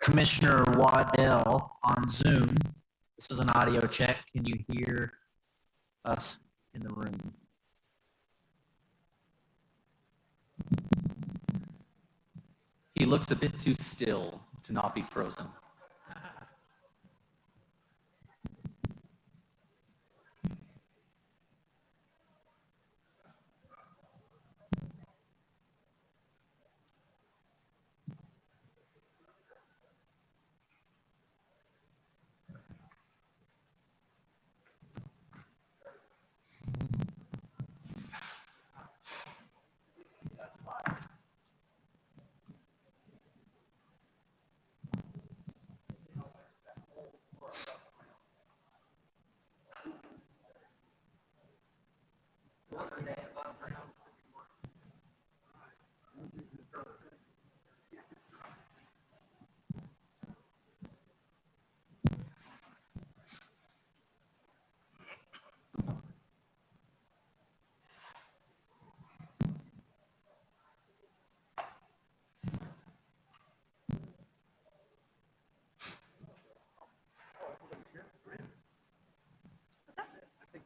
Commissioner Waddell on Zoom. This is an audio check. Can you hear us in the room? He looks a bit too still to not be frozen.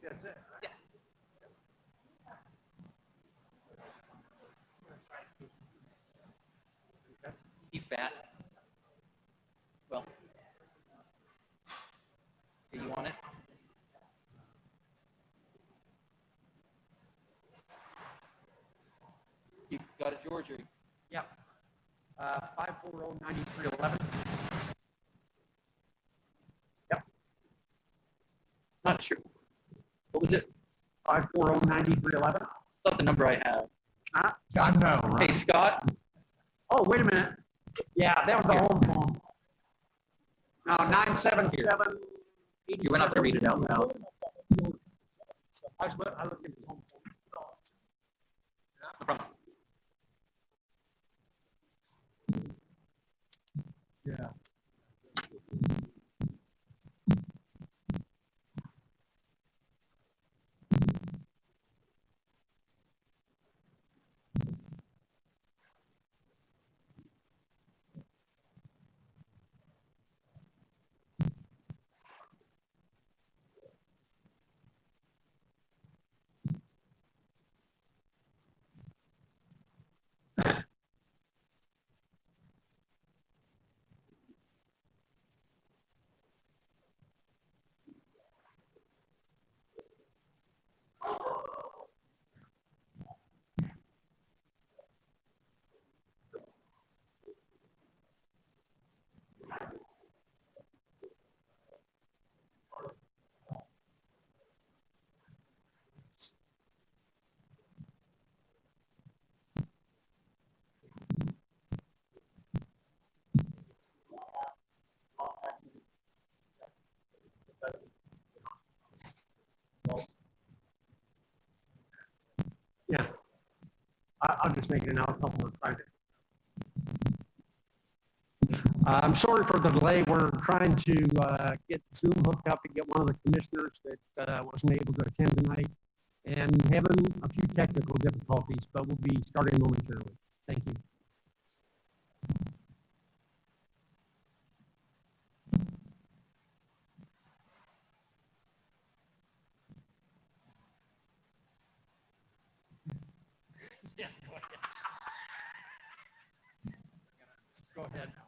That's it. Yeah. He's bad. Well, do you want it? You got it, George? Or... Yep. 540-9311. Yep. Not sure. What was it? 540-9311. It's not the number I have. Huh? I know, Hey, right? Scott. Oh, wait a minute. Yeah, that was the home phone. No, 977. You went up to read it out loud. I looked at the home phone. No problem. Yeah. Yeah. I'll just make it now a couple more times. I'm sorry for the delay. We're trying to get Zoom hooked up to get one of the commissioners that wasn't able to attend tonight and having a few technical difficulties, but we'll be starting momentarily. Thank you. Yeah, go ahead now.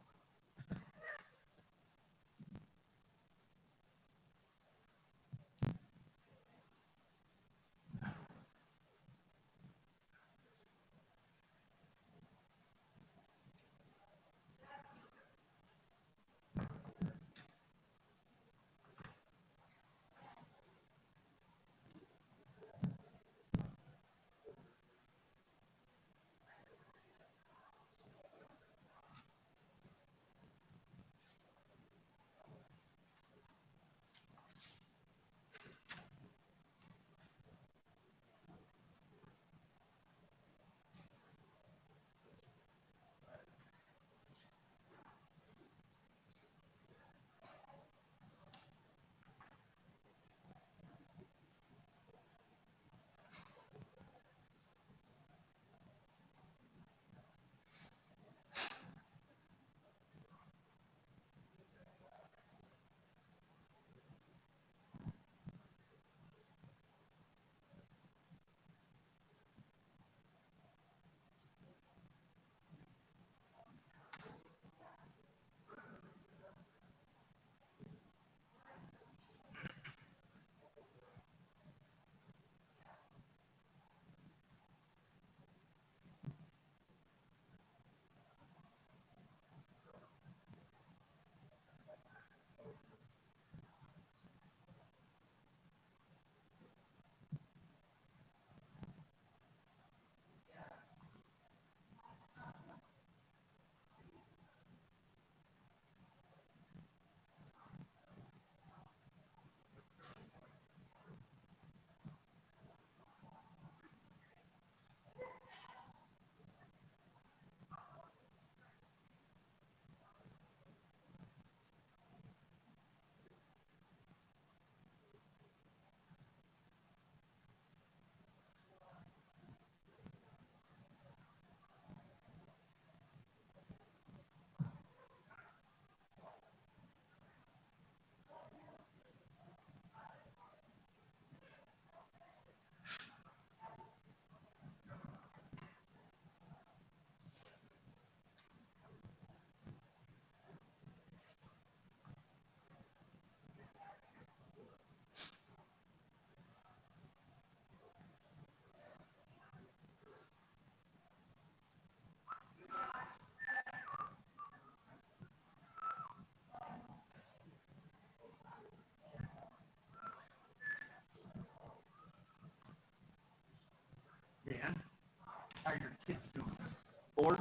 Bored?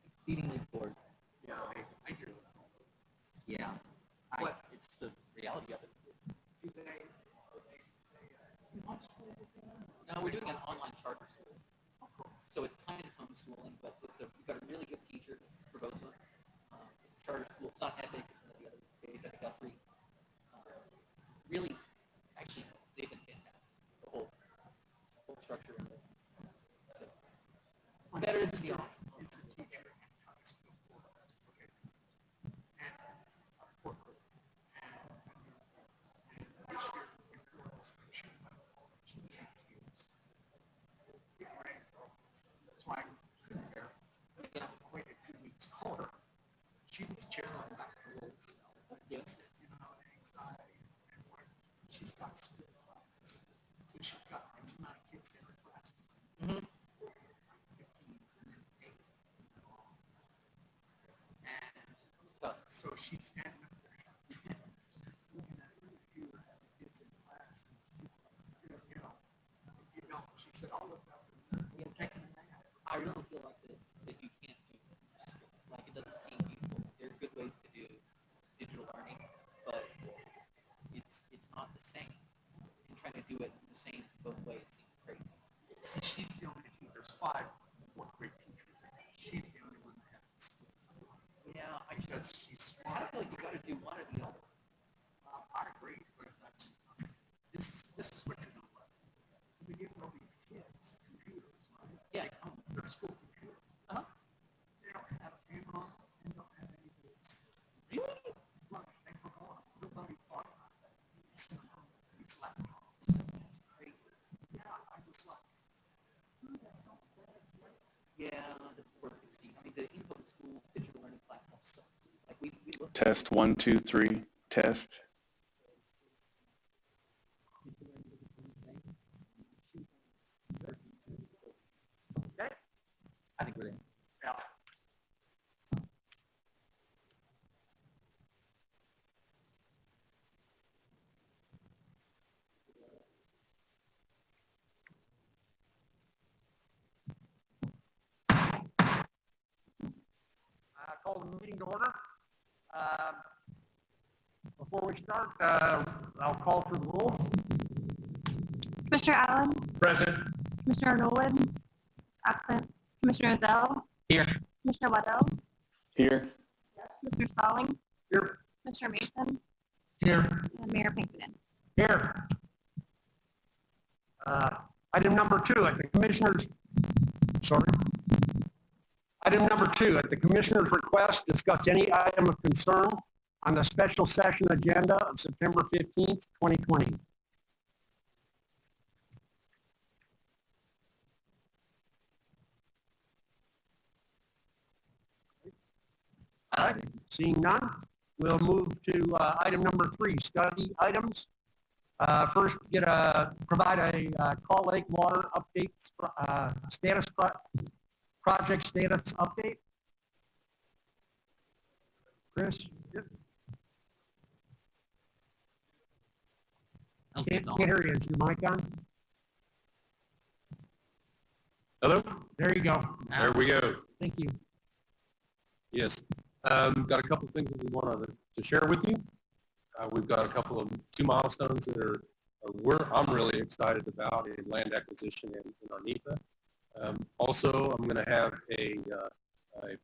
Exceedingly bored. Yeah, I hear that. Yeah. What? It's the reality of it. Do they homeschool? No, we're doing an online charter school. So it's kind of homeschooling, but we've got a really good teacher for both of them. It's a charter school. It's not Epic. It's one of the other days Epic got free. Really, actually, they've been fantastic. The whole structure of it. So, better than the office. It's a teacher in high school. Okay. And corporate. And this year, the girls, she's 10 kids. That's why I'm there. Waited 2 weeks. Called her. She was chairman back her old self. Yes. You know, anxiety. And what she's got split class. So she's got these 9 kids in her class. Mm-hmm. 15 and 8. And Tough. so she's standing up there. Looking at her computer, at the kids in class. And she's like, you know, she said, I'll look up and we'll take a nap. I really feel like that you can't do like it doesn't seem feasible. There are good ways to do digital learning, but it's not the same. And trying to do it the same both ways seems crazy. See, she's the only teacher. There's 5 fourth-grade teachers. She's the only one that has the split. Yeah, Because she's I smart. feel like you got to do one or the other. I agree, but this is what you're going to learn. So we give all these kids computers, right? Yeah. They're school computers. Uh-huh. They don't have a camera and don't have any books. Really? Look, they forgot. Nobody thought about that. It's the these laptops. It's crazy. Yeah, I was like, who the hell did that? Yeah, that's worth to see. I mean, the info in schools digital learning platform sucks. Like we look Test 1, 2, 3. Test. Okay. I think we're there. Yeah. Call the meeting to order. Before we start, I'll call for the roll. Commissioner Allen, Present. Commissioner Nolan, absent. Commissioner Zell, Here. Commissioner Waddell, Here. Commissioner Spaulding, Here. Commissioner Mason, Here. and Mayor Pinkerton. Here. Item number 2 at the commissioners, Item number 2 at the commissioner's request, discuss any item of concern on the special session agenda of September 15th, 2020. All right, seeing none, we'll move to item number 3, study items. First, provide a Kaw Lake water updates, project status update. Chris? Can't hear you. Is your mic on? Hello, There you go. there we go. Thank you. Yes, got a couple of things that we wanted to share with you. We've got a couple of 2 milestones that I'm really excited about in land acquisition in our NEPA. Also, I'm going to have a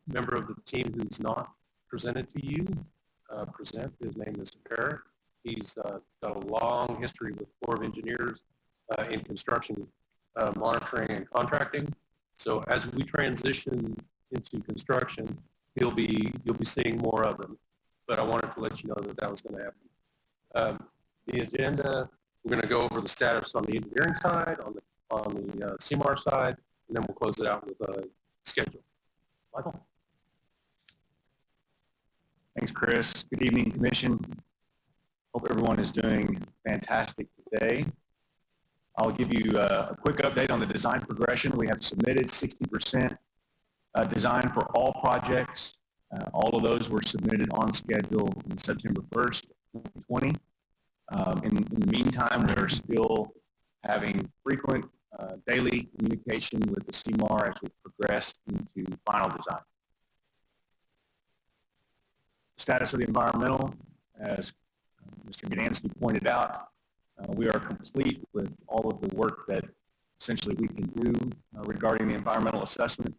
member of the team who's not presented to you present. His name is Parrott. He's got a long history with Corps of Engineers in construction, monitoring and contracting. So as we transition into construction, you'll be seeing more of him. But I wanted to let you know that was going to happen. The agenda, we're going to go over the status on the engineering side, on the CMAR side, and then we'll close it out with a schedule. Michael? Thanks, Chris. Good evening, Commission. Hope everyone is doing fantastic today. I'll give you a quick update on the design progression. We have submitted 60% design for all projects. All of those were submitted on schedule on September 1st, 2020. In the meantime, we're still having frequent daily communication with the CMAR as we progress into final design. Status of the environmental, as Mr. Gdansky pointed out, we are complete with all of the work that essentially we can do regarding the environmental assessment.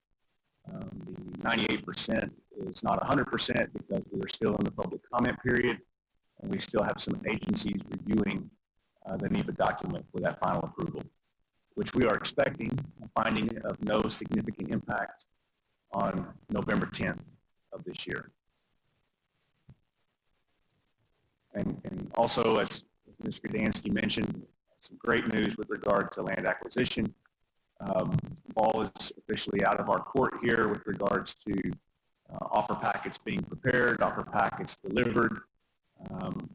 The 98% is not 100% because we are still in the public comment period, and we still have some agencies reviewing the NEPA document for that final approval, which we are expecting a finding of no significant impact on November 10th of this year. And also, as Mr. Gdansky mentioned, some great news with regard to land acquisition. Ball is officially out of our court here with regards to offer packets being prepared, offer packets delivered.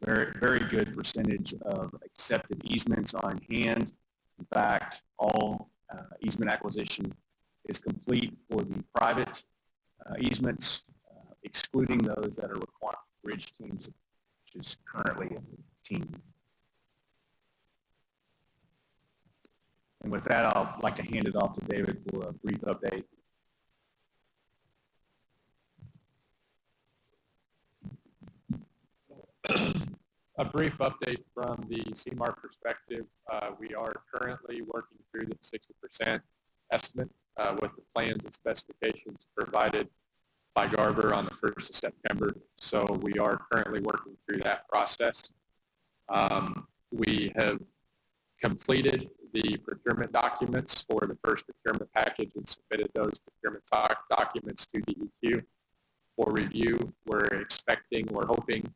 Very good percentage of accepted easements on hand. In fact, all easement acquisition is complete for the private easements, excluding those that are required bridge teams, which is currently a team. And with that, I'd like to hand it off to David for a brief update. A brief update from the CMAR perspective. We are currently working through the 60% estimate with the plans and specifications provided by Garber on the 1st of September. So we are currently working through that process. We have completed the procurement documents for the first procurement package and submitted those procurement documents to DEQ for review. We're hoping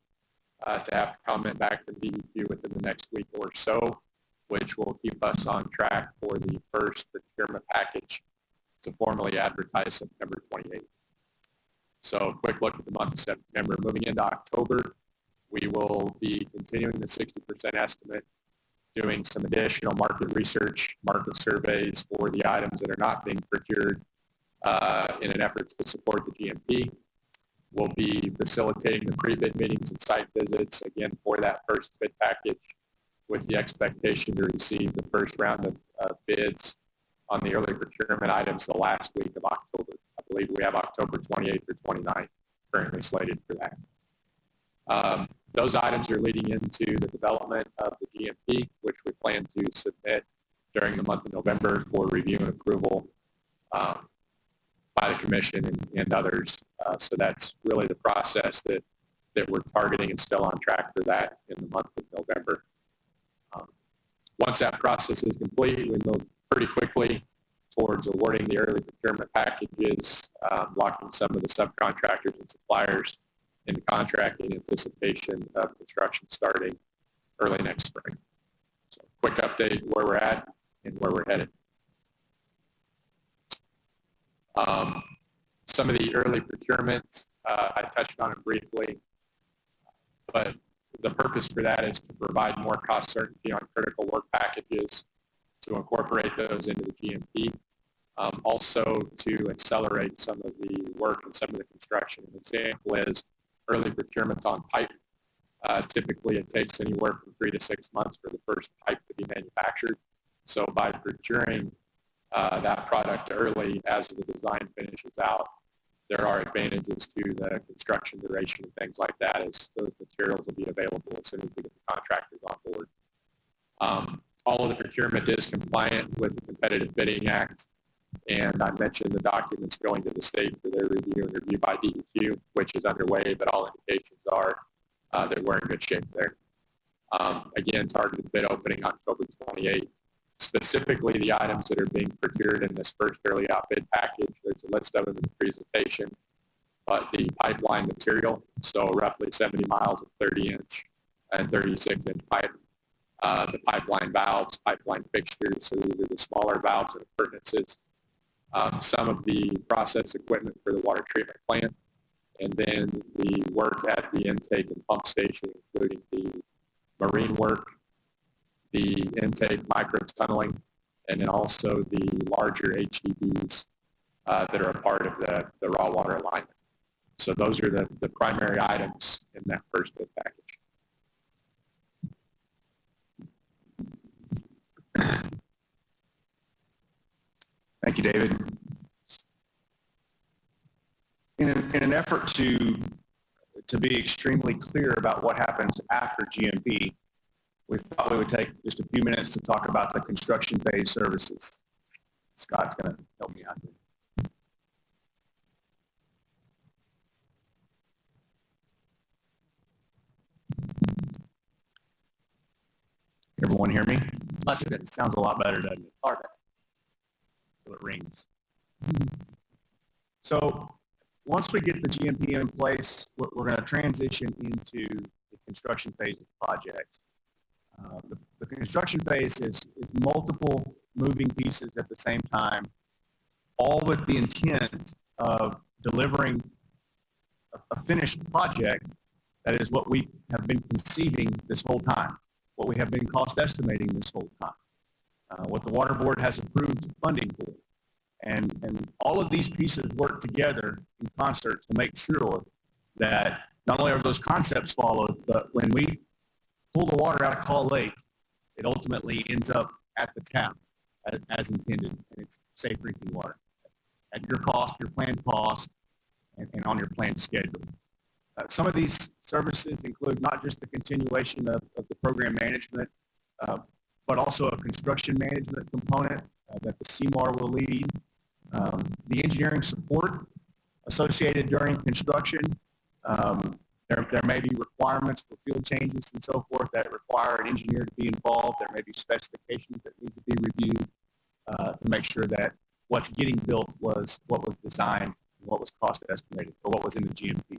to have a comment back from DEQ within the next week or so, which will keep us on track for the first procurement package to formally advertise September 28th. So a quick look at the month of September. Moving into October, we will be continuing the 60% estimate, doing some additional market research, market surveys for the items that are not being procured in an effort to support the GMP. We'll be facilitating the pre-bid meetings and site visits, again, for that first bid package, with the expectation to receive the first round of bids on the early procurement items the last week of October. I believe we have October 28th or 29th currently slated for that. Those items are leading into the development of the GMP, which we plan to submit during the month of November for review and approval by the commission and others. So that's really the process that we're targeting and still on track for that in the month of November. Once that process is complete, we move pretty quickly towards awarding the early procurement packages, locking some of the subcontractors and suppliers into contract in anticipation of construction starting early next spring. So quick update where we're at and where we're headed. Some of the early procurement, I touched on it briefly, but the purpose for that is to provide more cost certainty on critical work packages, to incorporate those into the GMP, also to accelerate some of the work and some of the construction. An example is early procurement on pipe. Typically, it takes anywhere from 3 to 6 months for the first pipe to be manufactured. So by procuring that product early as the design finishes out, there are advantages to the construction duration and things like that, as those materials will be available as soon as we get the contractors on board. All of the procurement is compliant with the Competitive Bidding Act, and I mentioned the documents going to the state for their review and review by DEQ, which is underway, but all indications are that we're in good shape there. Again, targeted bid opening October 28th. Specifically, the items that are being procured in this first early out bid package, there's a list of them in the presentation, but the pipeline material, so roughly 70 miles of 30-inch and 36-inch pipe, the pipeline valves, pipeline fixtures, so these are the smaller valves and appurtenances, some of the process equipment for the water treatment plant, and then the work at the intake and pump station, including the marine work, the intake micro-tunneling, and then also the larger HDBs that are a part of the raw water alignment. So those are the primary items in that first bid package. Thank you, David. In an effort to be extremely clear about what happens after GMP, we thought we would take just a few minutes to talk about the construction phase services. Scott's going to help me out here. Everyone hear me? Much good. It sounds a lot better, doesn't it? Harder. So it rings. So once we get the GMP in place, we're going to transition into the construction phase of the project. The construction phase is multiple moving pieces at the same time, all with the intent of delivering a finished project that is what we have been conceiving this whole time, what we have been cost estimating this whole time, what the Water Board has approved funding for. And all of these pieces work together in concert to make sure that not only are those concepts followed, but when we pull the water out of Kaw Lake, it ultimately ends up at the tap as intended, and it's safe drinking water at your cost, your planned cost, and on your planned schedule. Some of these services include not just the continuation of the program management, but also a construction management component that the CMAR will lead, the engineering support associated during construction. There may be requirements for field changes and so forth that require an engineer to be involved. There may be specifications that need to be reviewed to make sure that what's getting built was what was designed, what was cost estimated, or what was in the GMP.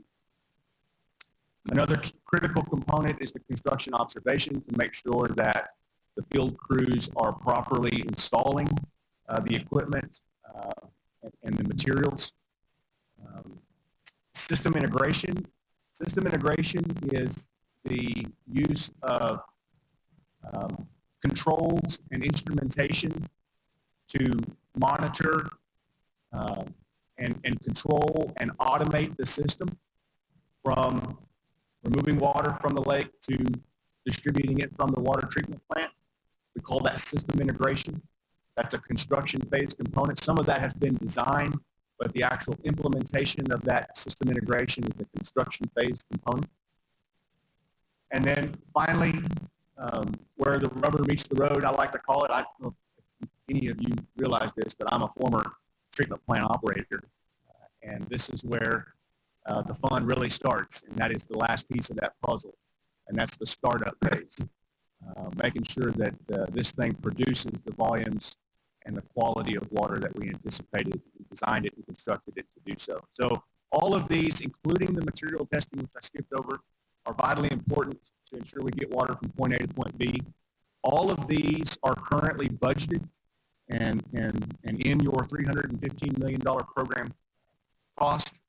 Another critical component is the construction observation to make sure that the field crews are properly installing the equipment and the materials. System integration. System integration is the use of controls and instrumentation to monitor and control and automate the system from removing water from the lake to distributing it from the water treatment plant. We call that system integration. That's a construction phase component. Some of that has been designed, but the actual implementation of that system integration is a construction phase component. And then finally, where the rubber meets the road, I like to call it, I don't know if any of you realize this, but I'm a former treatment plant operator. And this is where the fun really starts, and that is the last piece of that puzzle, and that's the startup phase. Making sure that this thing produces the volumes and the quality of water that we anticipated, we designed it and constructed it to do so. So all of these, including the material testing, which I skipped over, are vitally important to ensure we get water from point A to point B. All of these are currently budgeted and in your $315 million program cost.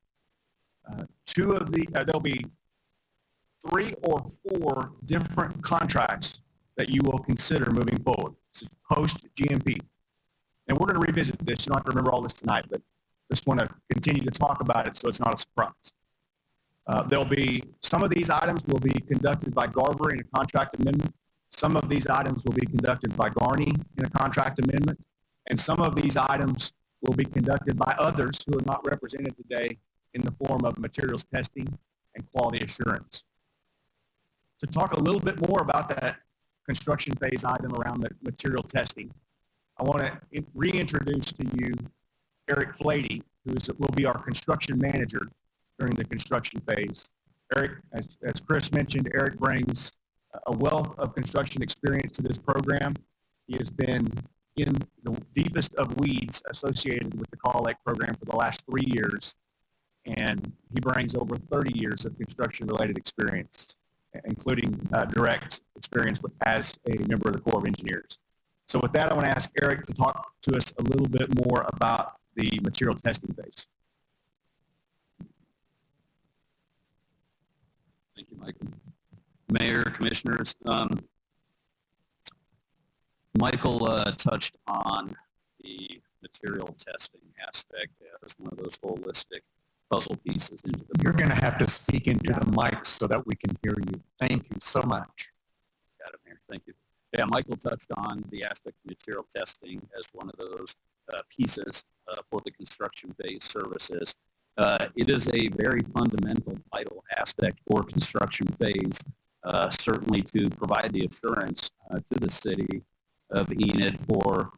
There'll be 3 or 4 different contracts that you will consider moving forward. This is post-GMP. And we're going to revisit this. You don't have to remember all this tonight, but just want to continue to talk about it so it's not a surprise. Some of these items will be conducted by Garber in a contract amendment. Some of these items will be conducted by Garney in a contract amendment. And some of these items will be conducted by others who are not represented today in the form of materials testing and quality assurance. To talk a little bit more about that construction phase item around the material testing, I want to reintroduce to you Eric Flady, who will be our construction manager during the construction phase. Eric, as Chris mentioned, Eric brings a wealth of construction experience to this program. He has been in the deepest of weeds associated with the Kaw Lake program for the last 3 years, and he brings over 30 years of construction-related experience, including direct experience as a member of the Corps of Engineers. So with that, I want to ask Eric to talk to us a little bit more about the material testing phase. Thank you, Michael. Mayor, Commissioners, Michael touched on the material testing aspect as one of those holistic puzzle pieces into the You're going to have to speak into the mic so that we can hear you. Thank you so much. Got it, Mayor. Thank you. Yeah, Michael touched on the aspect of material testing as one of those pieces for the construction phase services. It is a very fundamental, vital aspect for construction phase, certainly to provide the assurance to the city of Enid for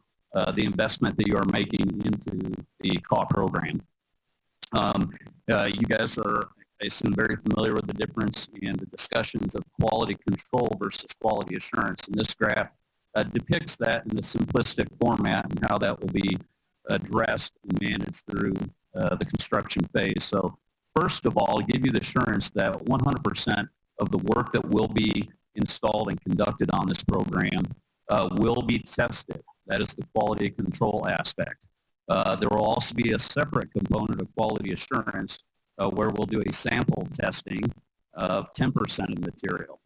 the investment that you are making into the CAW program. You guys are, I assume, very familiar with the difference in the discussions of quality control versus quality assurance. And this graph depicts that in a simplistic format and how that will be addressed and managed through the construction phase. So first of all, give you the assurance that 100% of the work that will be installed and conducted on this program will be tested. That is the quality control aspect. There will also be a separate component of quality assurance where we'll do a sample testing of 10% of material.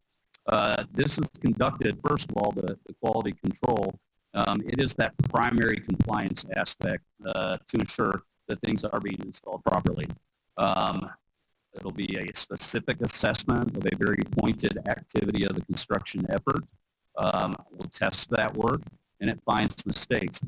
This is conducted, first of all, the quality control. It is that primary compliance aspect to ensure that things are being installed properly. It'll be a specific assessment of a very pointed activity of the construction effort. We'll test that work, and it finds mistakes,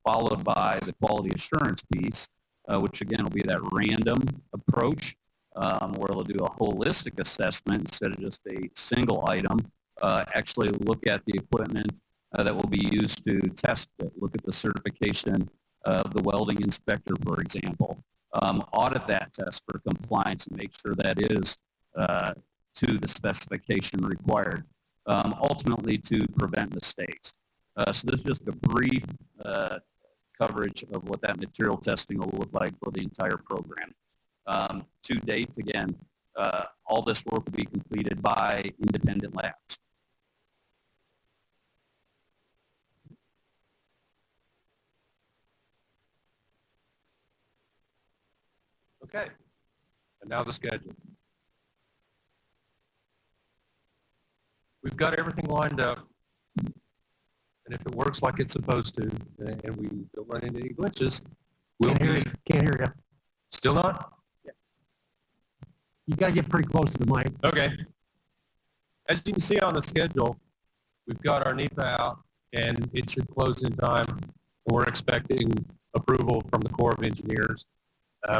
followed by the quality assurance piece, which again will be that random approach where we'll do a holistic assessment instead of just a single item. Actually look at the equipment that will be used to test it. Look at the certification of the welding inspector, for example. Audit that test for compliance and make sure that is to the specification required, ultimately to prevent mistakes. So this is just a brief coverage of what that material testing will look like for the entire program. To date, again, all this work will be completed by independent labs. Okay, and now the schedule. We've got everything lined up, and if it works like it's supposed to, and we don't run into any glitches, we'll be... Can't hear you. Still not? You got to get pretty close to the mic. Okay. As you can see on the schedule, we've got our NEPA out, and it should close in time. We're expecting approval from the Corps of Engineers.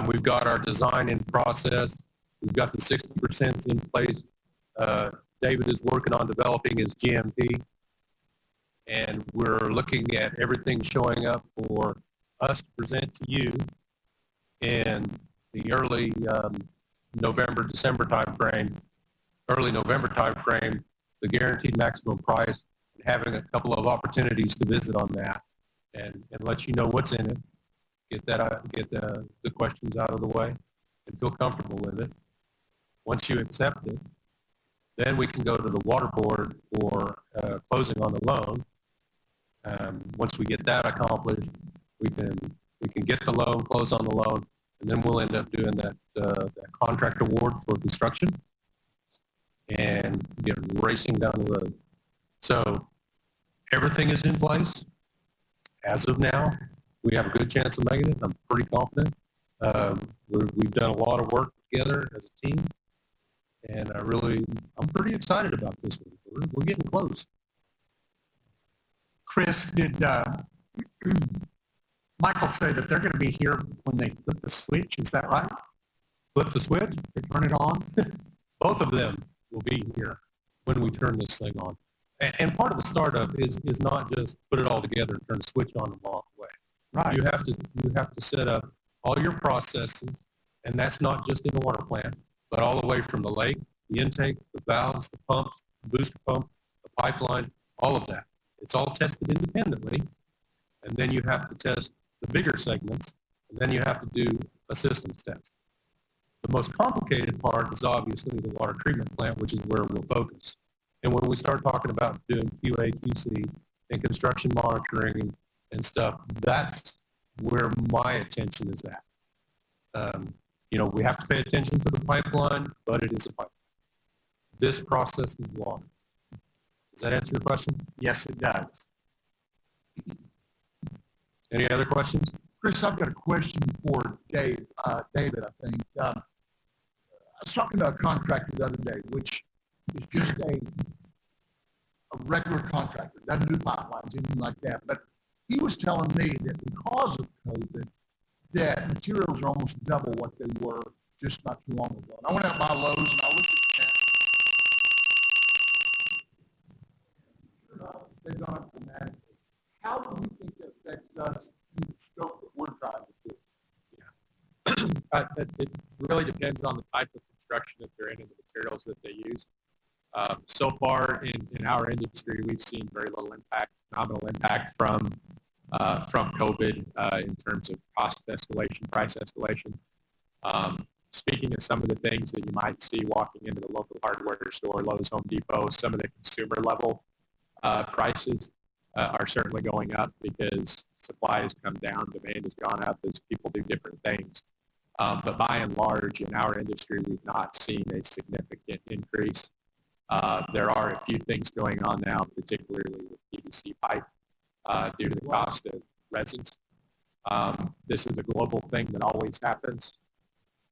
We've got our design in process. We've got the 60% in place. David is working on developing his GMP, and we're looking at everything showing up for us to present to you in the early November, December timeframe, early November timeframe, the guaranteed maximum price, and having a couple of opportunities to visit on that and let you know what's in it. Get the questions out of the way and feel comfortable with it. Once you accept it, then we can go to the water board for closing on the loan. Once we get that accomplished, we can get the loan, close on the loan, and then we'll end up doing that contract award for construction and get racing down the road. So everything is in place as of now. We have a good chance of making it. I'm pretty confident. We've done a lot of work together as a team, and I'm pretty excited about this one. We're getting close. Chris, did Michael say that they're going to be here when they flip the switch? Is that right? Flip the switch, They turn it on? both of them will be here when we turn this thing on. And part of the startup is not just put it all together and turn the switch on and walk away. Right. You have to set up all your processes, and that's not just in the water plant, but all the way from the lake, the intake, the valves, the pumps, the booster pump, the pipeline, all of that. It's all tested independently, and then you have to test the bigger segments, and then you have to do a systems test. The most complicated part is obviously the water treatment plant, which is where we'll focus. And when we start talking about doing QA, QC, and construction monitoring and stuff, that's where my attention is at. We have to pay attention to the pipeline, but it is a pipeline. This process is water. Does that answer your question? Yes, it does. Any other questions? Chris, I've got a question for David, I think. I was talking to a contractor the other day, which is just a regular contractor, doesn't do pipelines, anything like that, but he was telling me that because of COVID, that materials are almost double what they were just not too long ago. And I went out by Lowe's and I looked at that. They've gone up dramatically. How do you think that affects us in the scope that we're trying to do? It really depends on the type of construction that they're in and the materials that they use. So far in our industry, we've seen very little impact, nominal impact from COVID in terms of cost escalation, price escalation. Speaking of some of the things that you might see walking into the local hardware store, Lowe's, Home Depot, some of the consumer level prices are certainly going up because supply has come down, demand has gone up as people do different things. But by and large, in our industry, we've not seen a significant increase. There are a few things going on now, particularly with PVC pipe due to the cost of resins. This is a global thing that always happens.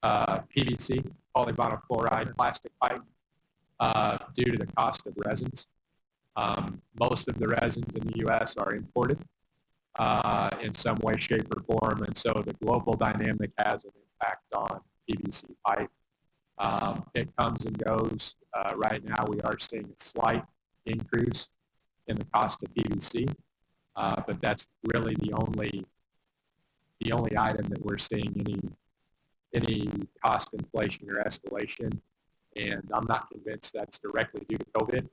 PVC, polyvinyl chloride, plastic pipe, due to the cost of resins. Most of the resins in the U.S. are imported in some way, shape, or form, and so the global dynamic has an impact on PVC pipe. It comes and goes. Right now, we are seeing a slight increase in the cost of PVC, but that's really the only item that we're seeing any cost inflation or escalation. And I'm not convinced that's directly due to COVID.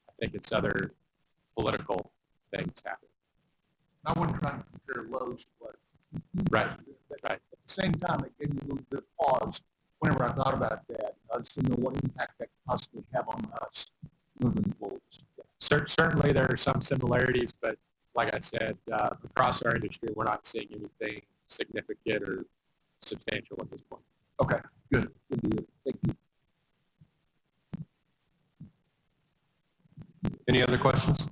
I think it's other political things happening. I wasn't trying to compare Lowe's to what. Right. Right. At the same time, it gave me a little bit of pause whenever I thought about that. I just didn't know what impact that could possibly have on us moving forward. Certainly, there are some similarities, but like I said, across our industry, we're not seeing anything significant or substantial at this point. Okay, good. Good to hear. Thank you. Any other questions?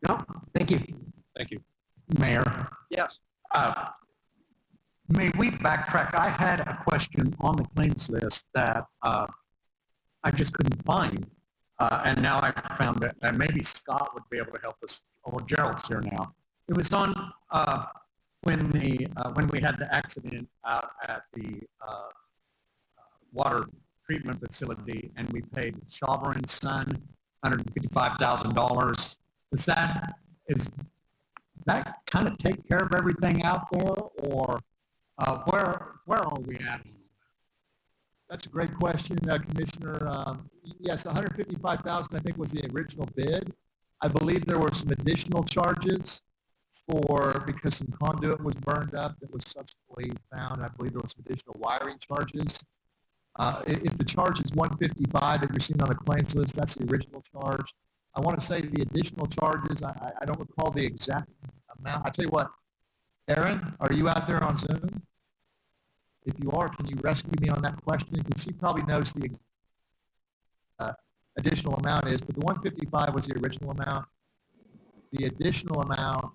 No, thank you. Thank you. Mayor, Yes. may we backtrack? I had a question on the claims list that I just couldn't find. And now I found it, and maybe Scott would be able to help us, or Gerald's here now. It was on when we had the accident out at the water treatment facility, and we paid Chauver and Son $155,000. Is that kind of take care of everything out there, or where are we at? That's a great question, Commissioner. Yes, 155,000, I think, was the original bid. I believe there were some additional charges because some conduit was burned up that was subsequently found. I believe there were some additional wiring charges. If the charge is 155 that you're seeing on the claims list, that's the original charge. I want to say the additional charges, I don't recall the exact amount. I tell you what, Aaron, are you out there on Zoom? If you are, can you rescue me on that question? Because she probably knows the additional amount is, but the 155 was the original amount. The additional amount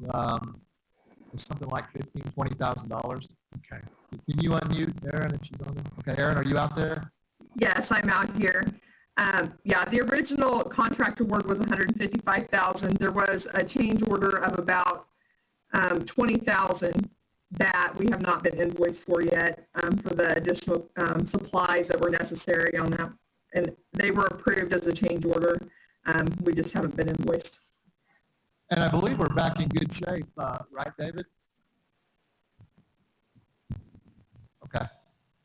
was something like $15,000-$20,000. Okay. Can you unmute Aaron if she's on there? Okay, Aaron, are you out there? Yes, I'm out here. Yeah, the original contract award was $155,000. There was a change order of about $20,000 that we have not been invoiced for yet for the additional supplies that were necessary on that. And they were approved as a change order. We just haven't been invoiced. And I believe we're back in good shape, right, David? Okay.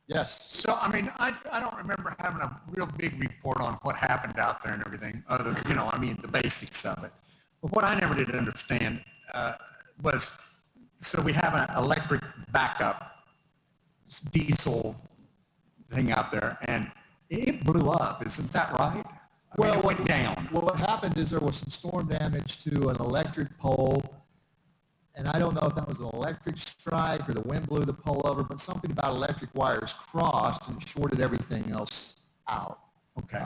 Yes. So, I mean, I don't remember having a real big report on what happened out there and everything, other than, the basics of it. But what I never did understand was, so we have an electric backup diesel thing out there, and it blew up. Isn't that right? It went down. Well, what happened is there was some storm damage to an electric pole, and I don't know if that was an electric strike or the wind blew the pole over, but something about electric wires crossed and shorted everything else out. Okay.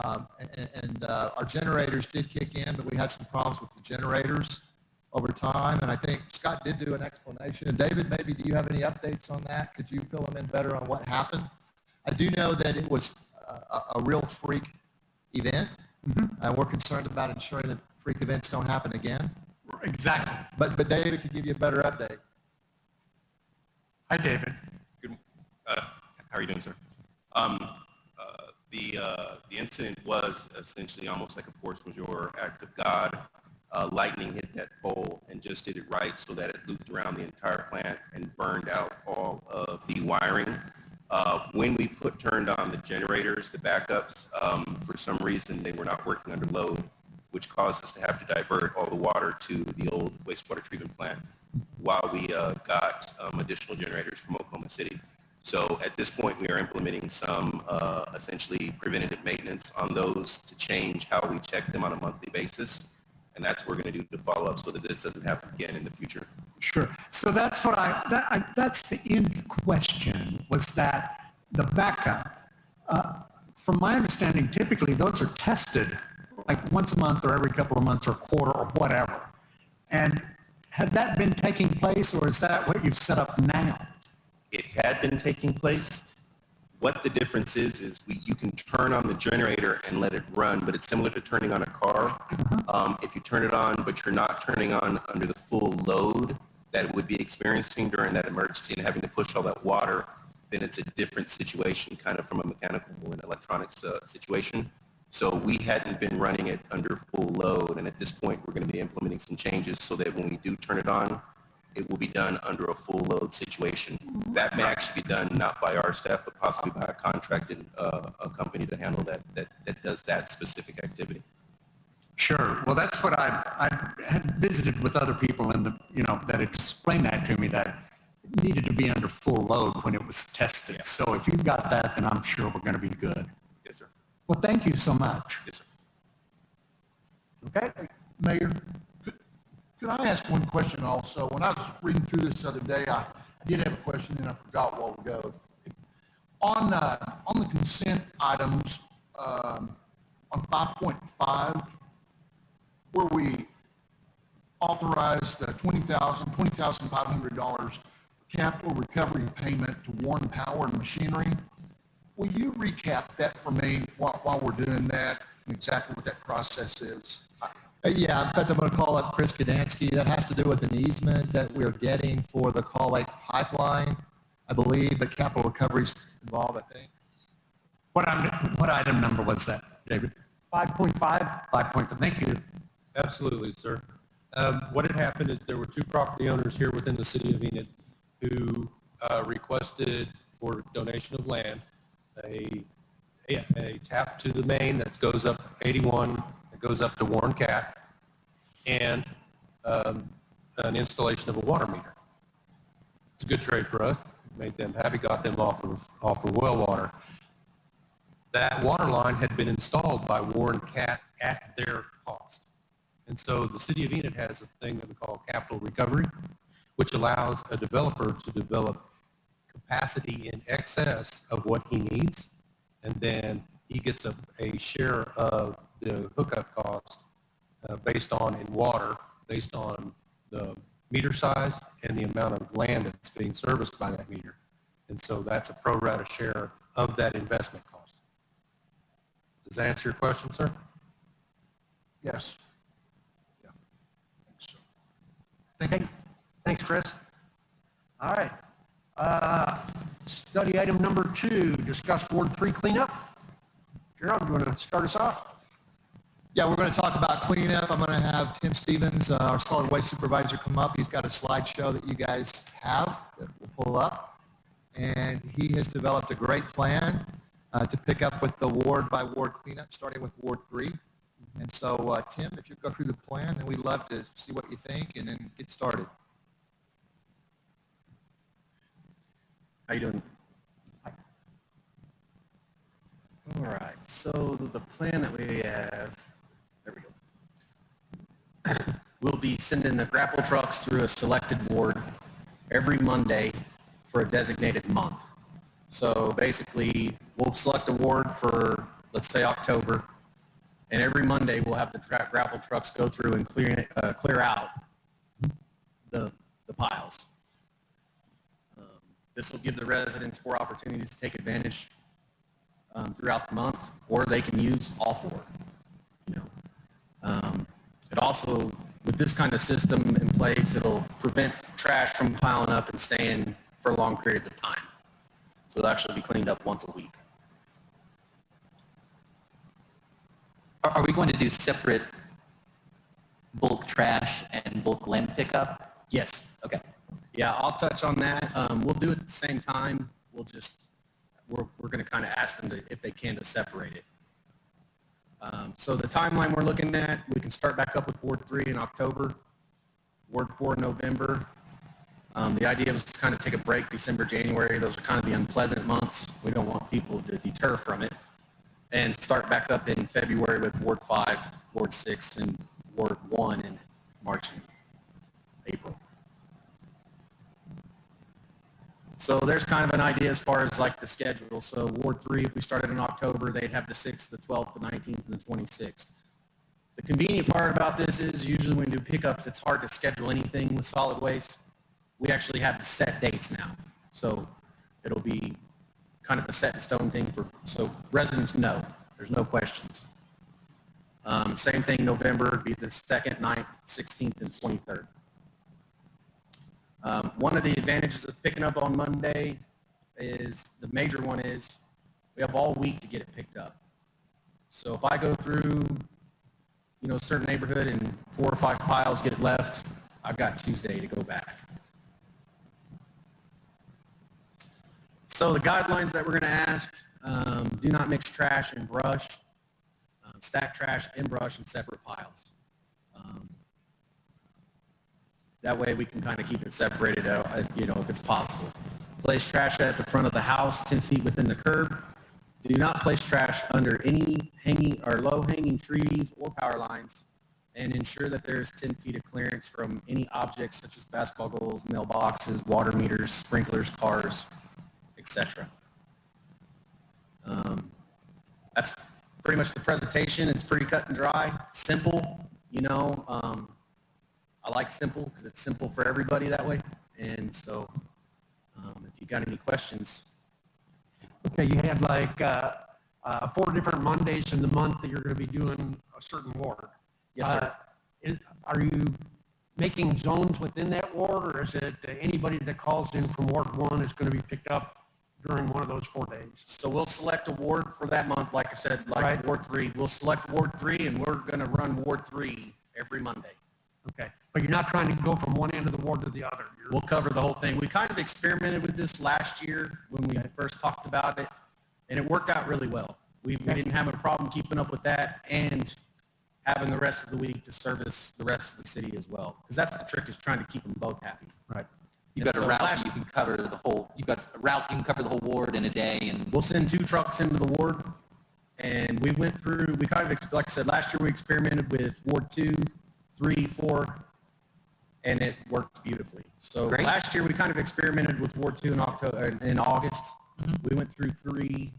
And our generators did kick in, but we had some problems with the generators over time, and I think Scott did do an explanation. And David, maybe do you have any updates on that? Could you fill them in better on what happened? I do know that it was a real freak event, and we're concerned about ensuring that freak events don't happen again. Exactly. But David could give you a better update. Hi, David. Good, how are you doing, sir? The incident was essentially almost like a force majeure act of God. Lightning hit that pole and just did it right so that it looped around the entire plant and burned out all of the wiring. When we turned on the generators, the backups, for some reason they were not working under load, which caused us to have to divert all the water to the old wastewater treatment plant while we got additional generators from Oklahoma City. So at this point, we are implementing some essentially preventative maintenance on those to change how we check them on a monthly basis. And that's what we're going to do to follow up so that this doesn't happen again in the future. Sure. So that's what that's the end question, was that the backup. From my understanding, typically those are tested like once a month or every couple of months or quarter or whatever. And has that been taking place, or is that what you've set up now? It had been taking place. What the difference is you can turn on the generator and let it run, but it's similar to turning on a car. If you turn it on, but you're not turning on under the full load that it would be experiencing during that emergency and having to push all that water, then it's a different situation, kind of from a mechanical and electronics situation. So we hadn't been running it under full load, and at this point, we're going to be implementing some changes so that when we do turn it on, it will be done under a full load situation. That may actually be done not by our staff, but possibly by a contracted a company to handle that does that specific activity. Sure. Well, that's what I had visited with other people in that explained that to me, that it needed to be under full load when it was tested. Yeah. So if you've got that, then I'm sure we're going to be good. Yes, sir. Well, thank you so much. Yes, sir. Okay. Mayor, could I ask one question also? When I was reading through this the other day, I did have a question and I forgot a while ago. On the consent items, on 5.5, where we authorized the $20,500 capital recovery payment to Warren Power and Machinery, will you recap that for me while we're doing that and exactly what that process is? Yeah, in fact, I'm going to call up Chris Gdansky. That has to do with an easement that we're getting for the Kaw Lake pipeline, I believe, but capital recovery's involved, I think. What item number was that, David? 5.5. 5.5. Thank you. Absolutely, sir. What had happened is there were two property owners here within the city of Enid who requested for donation of land, a tap to the main that goes up 81, that goes up to Warren Cat, and an installation of a water meter. It's a good trade for us. Made them happy, got them off of well water. That water line had been installed by Warren Cat at their cost. And so the city of Enid has a thing that we call capital recovery, which allows a developer to develop capacity in excess of what he needs. And then he gets a share of the hookup cost based on the meter size and the amount of land that's being serviced by that meter. And so that's a pro rata share of that investment cost. Does that answer your question, sir? Yes. Yeah. Thanks. Thank you. Thanks, Chris. All right. Study item number 2, discuss Ward 3 cleanup. Gerald, you want to start us off? Yeah, we're going to talk about cleanup. I'm going to have Tim Stevens, our solid waste supervisor, come up. He's got a slideshow that you guys have that we'll pull up. And he has developed a great plan to pick up with the ward by ward cleanup, starting with Ward 3. And so, Tim, if you go through the plan, then we'd love to see what you think and then get started. How you doing? All right, so the plan that we have, there we go. We'll be sending the grapple trucks through a selected ward every Monday for a designated month. So basically, we'll select a ward for, let's say, October, and every Monday we'll have the grapple trucks go through and clear out the piles. This will give the residents 4 opportunities to take advantage throughout the month, or they can use all 4. It also with this kind of system in place, it'll prevent trash from piling up and staying for long periods of time. So it'll actually be cleaned up once a week. Are we going to do separate bulk trash and bulk land pickup? Yes. Okay. Yeah, I'll touch on that. We'll do it at the same time. We're going to kind of ask them if they can to separate it. So the timeline we're looking at, we can start back up with Ward 3 in October, Ward 4 in November. The idea was to kind of take a break December, January. Those are kind of the unpleasant months. We don't want people to deter from it. And start back up in February with Ward 5, Ward 6, and Ward 1 in March and April. So there's kind of an idea as far as like the schedule. So Ward 3, if we started in October, they'd have the 6th, the 12th, the 19th, and the 26th. The convenient part about this is usually when we do pickups, it's hard to schedule anything with solid waste. We actually have the set dates now. So it'll be kind of a set in stone thing so residents know, there's no questions. Same thing, November would be the 2nd, 9th, 16th, and 23rd. One of the advantages of picking up on Monday is, the major one is, we have all week to get it picked up. So if I go through, a certain neighborhood and 4 or 5 piles get left, I've got Tuesday to go back. So the guidelines that we're going to ask, do not mix trash and brush, stack trash and brush in separate piles. That way we can kind of keep it separated out, if it's possible. Place trash at the front of the house, 10 feet within the curb. Do not place trash under any hanging or low hanging trees or power lines, and ensure that there's 10 feet of clearance from any objects such as basketball goals, mailboxes, water meters, sprinklers, cars, etc. That's pretty much the presentation. It's pretty cut and dry, simple, I like simple because it's simple for everybody that way. And so if you got any questions. Okay, you had like 4 different Mondays in the month that you're going to be doing a certain ward. Yes, sir. Are you making zones within that ward, or is it anybody that calls in from Ward 1 is going to be picked up during one of those 4 days? So we'll select a ward for that month, like I said, like right. Ward 3. We'll select Ward 3, and we're going to run Ward 3 every Monday. Okay, but you're not trying to go from one end of the ward to the other. We'll cover the whole thing. We kind of experimented with this last year when we first talked about it, and it worked out really well. We didn't have a problem keeping up with that and having the rest of the week to service the rest of the city as well. Because that's the trick, is trying to keep them both happy. Right. You've got a route you can cover the whole. You've got a route you can cover the whole ward in a day, and we'll send 2 trucks into the ward, and we went through. We kind of, like I said, last year we experimented with Ward 2, 3, 4, and it worked beautifully. So Great. Last year we kind of experimented with Ward 2 in August. Mm-hmm. We went through 3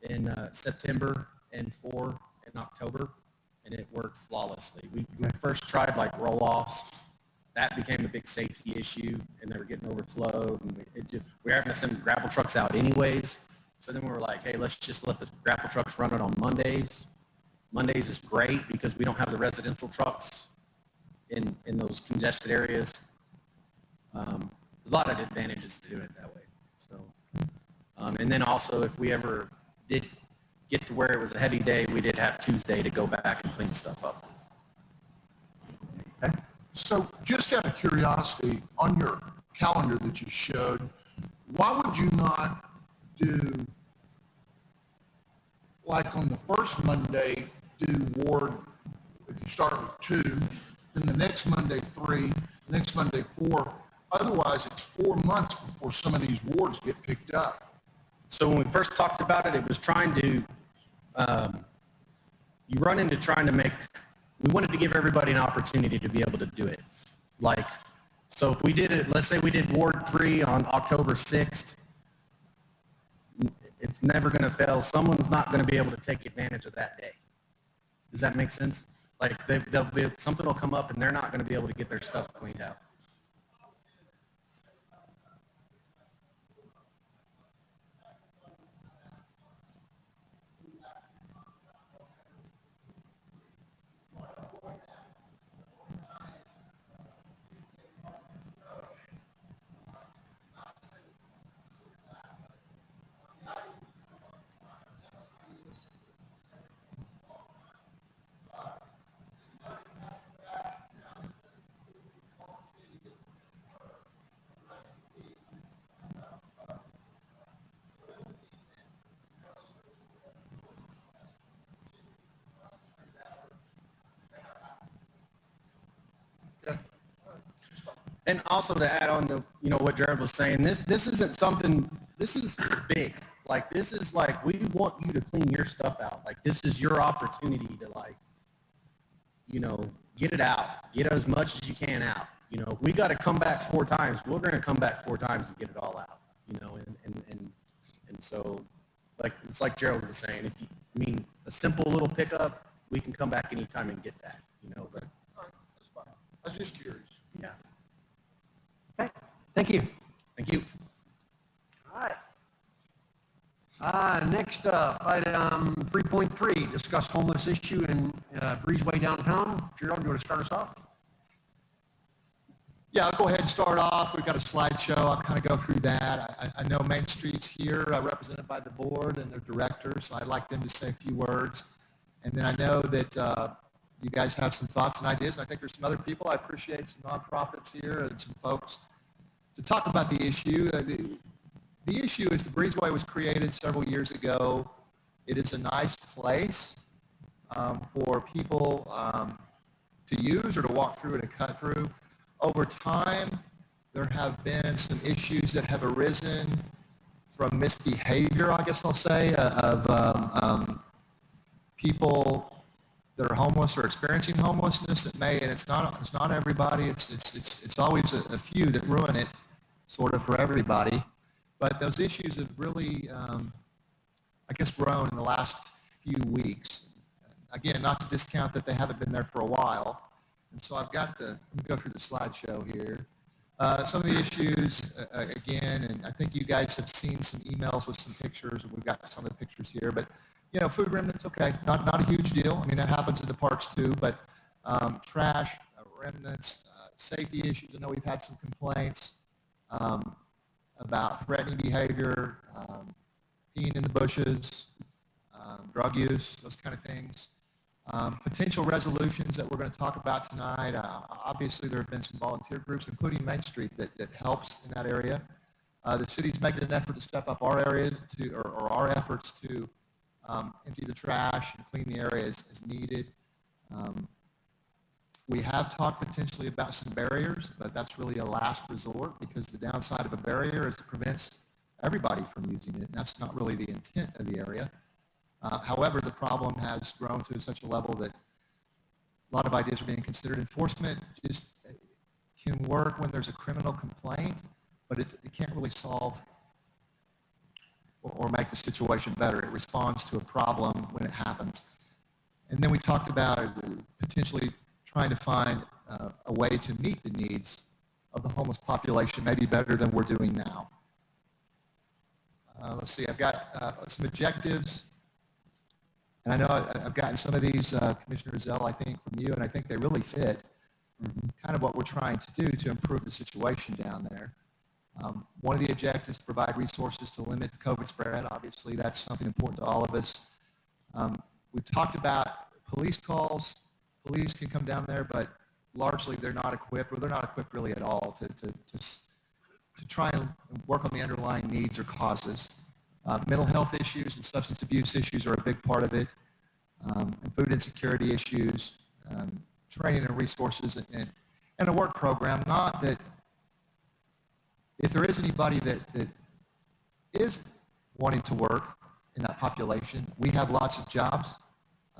in September and 4 in October, and it worked flawlessly. We first tried like roll-offs. That became a big safety issue, and they were getting overflowed, and we were having to send grapple trucks out anyways. So then we were like, hey, let's just let the grapple trucks run it on Mondays. Mondays is great because we don't have the residential trucks in those congested areas. There's a lot of advantages to doing it that way. So, and then also if we ever did get to where it was a heavy day, we did have Tuesday to go back and clean stuff up. Okay. So just out of curiosity, on your calendar that you showed, why would you not do, like on the first Monday, do ward, if you start with 2, then the next Monday 3, next Monday 4. Otherwise, it's 4 months before some of these wards get picked up. So when we first talked about it, it was trying to, you run into trying to make, we wanted to give everybody an opportunity to be able to do it. Like, so if we did it, let's say we did Ward 3 on October 6th, it's never going to fail. Someone's not going to be able to take advantage of that day. Does that make sense? Like something will come up and they're not going to be able to get their stuff cleaned out. And also to add on to, you know, what Jared was saying, this isn't something, this is big. Like, this is like, we want you to clean your stuff out. Like, this is your opportunity to, like, you know, get it out, get as much as you can out. You know, we got to come back 4 times. We're going to come back 4 times and get it all out, you know, and so, like, it's like Gerald was saying, if you, I mean, a simple little pickup, we can come back anytime and get that, you know, but. All right, that's fine. I was just curious. Yeah. Okay, thank you. Thank you. All right. Next up, item 3.3, discuss homeless issue in Breezeway downtown. Gerald, you want to start us off? Yeah, I'll go ahead and start off. We've got a slideshow. I'll kind of go through that. I know Main Street's here, represented by the board and their director, so I'd like them to say a few words. And then I know that you guys have some thoughts and ideas. And I think there's some other people. I appreciate some nonprofits here and some folks to talk about the issue. The issue is the Breezeway was created several years ago. It is a nice place for people to use or to walk through and to cut through. Over time, there have been some issues that have arisen from misbehavior, I guess I'll say, of people that are homeless or experiencing homelessness that may, and it's not everybody, it's always a few that ruin it, sort of, for everybody. But those issues have really, I guess, grown in the last few weeks. Again, not to discount that they haven't been there for a while. And so I've got let me go through the slideshow here. Some of the issues, again, and I think you guys have seen some emails with some pictures, and we've got some of the pictures here, but, you know, food remnants, okay, not a huge deal. I mean, that happens in the parks too, but trash, remnants, safety issues. I know we've had some complaints about threatening behavior, peeing in the bushes, drug use, those kind of things. Potential resolutions that we're going to talk about tonight. Obviously, there have been some volunteer groups, including Main Street, that helps in that area. The city's making an effort to step up our area or our efforts to empty the trash and clean the area as needed. We have talked potentially about some barriers, but that's really a last resort, because the downside of a barrier is it prevents everybody from using it, and that's not really the intent of the area. However, the problem has grown to such a level that a lot of ideas are being considered. Enforcement just can work when there's a criminal complaint, but it can't really solve or make the situation better. It responds to a problem when it happens. And then we talked about potentially trying to find a way to meet the needs of the homeless population, maybe better than we're doing now. Let's see, I've got some objectives. And I know I've gotten some of these, Commissioner Zell, I think, from you, and I think they really fit kind of what we're trying to do to improve the situation down there. One of the objectives is to provide resources to limit the COVID spread. Obviously, that's something important to all of us. We've talked about police calls. Police can come down there, but largely they're not equipped, or they're not equipped really at all to try and work on the underlying needs or causes. Mental health issues and substance abuse issues are a big part of it, and food insecurity issues, training and resources, and a work program. Not that if there is anybody that is wanting to work in that population, we have lots of jobs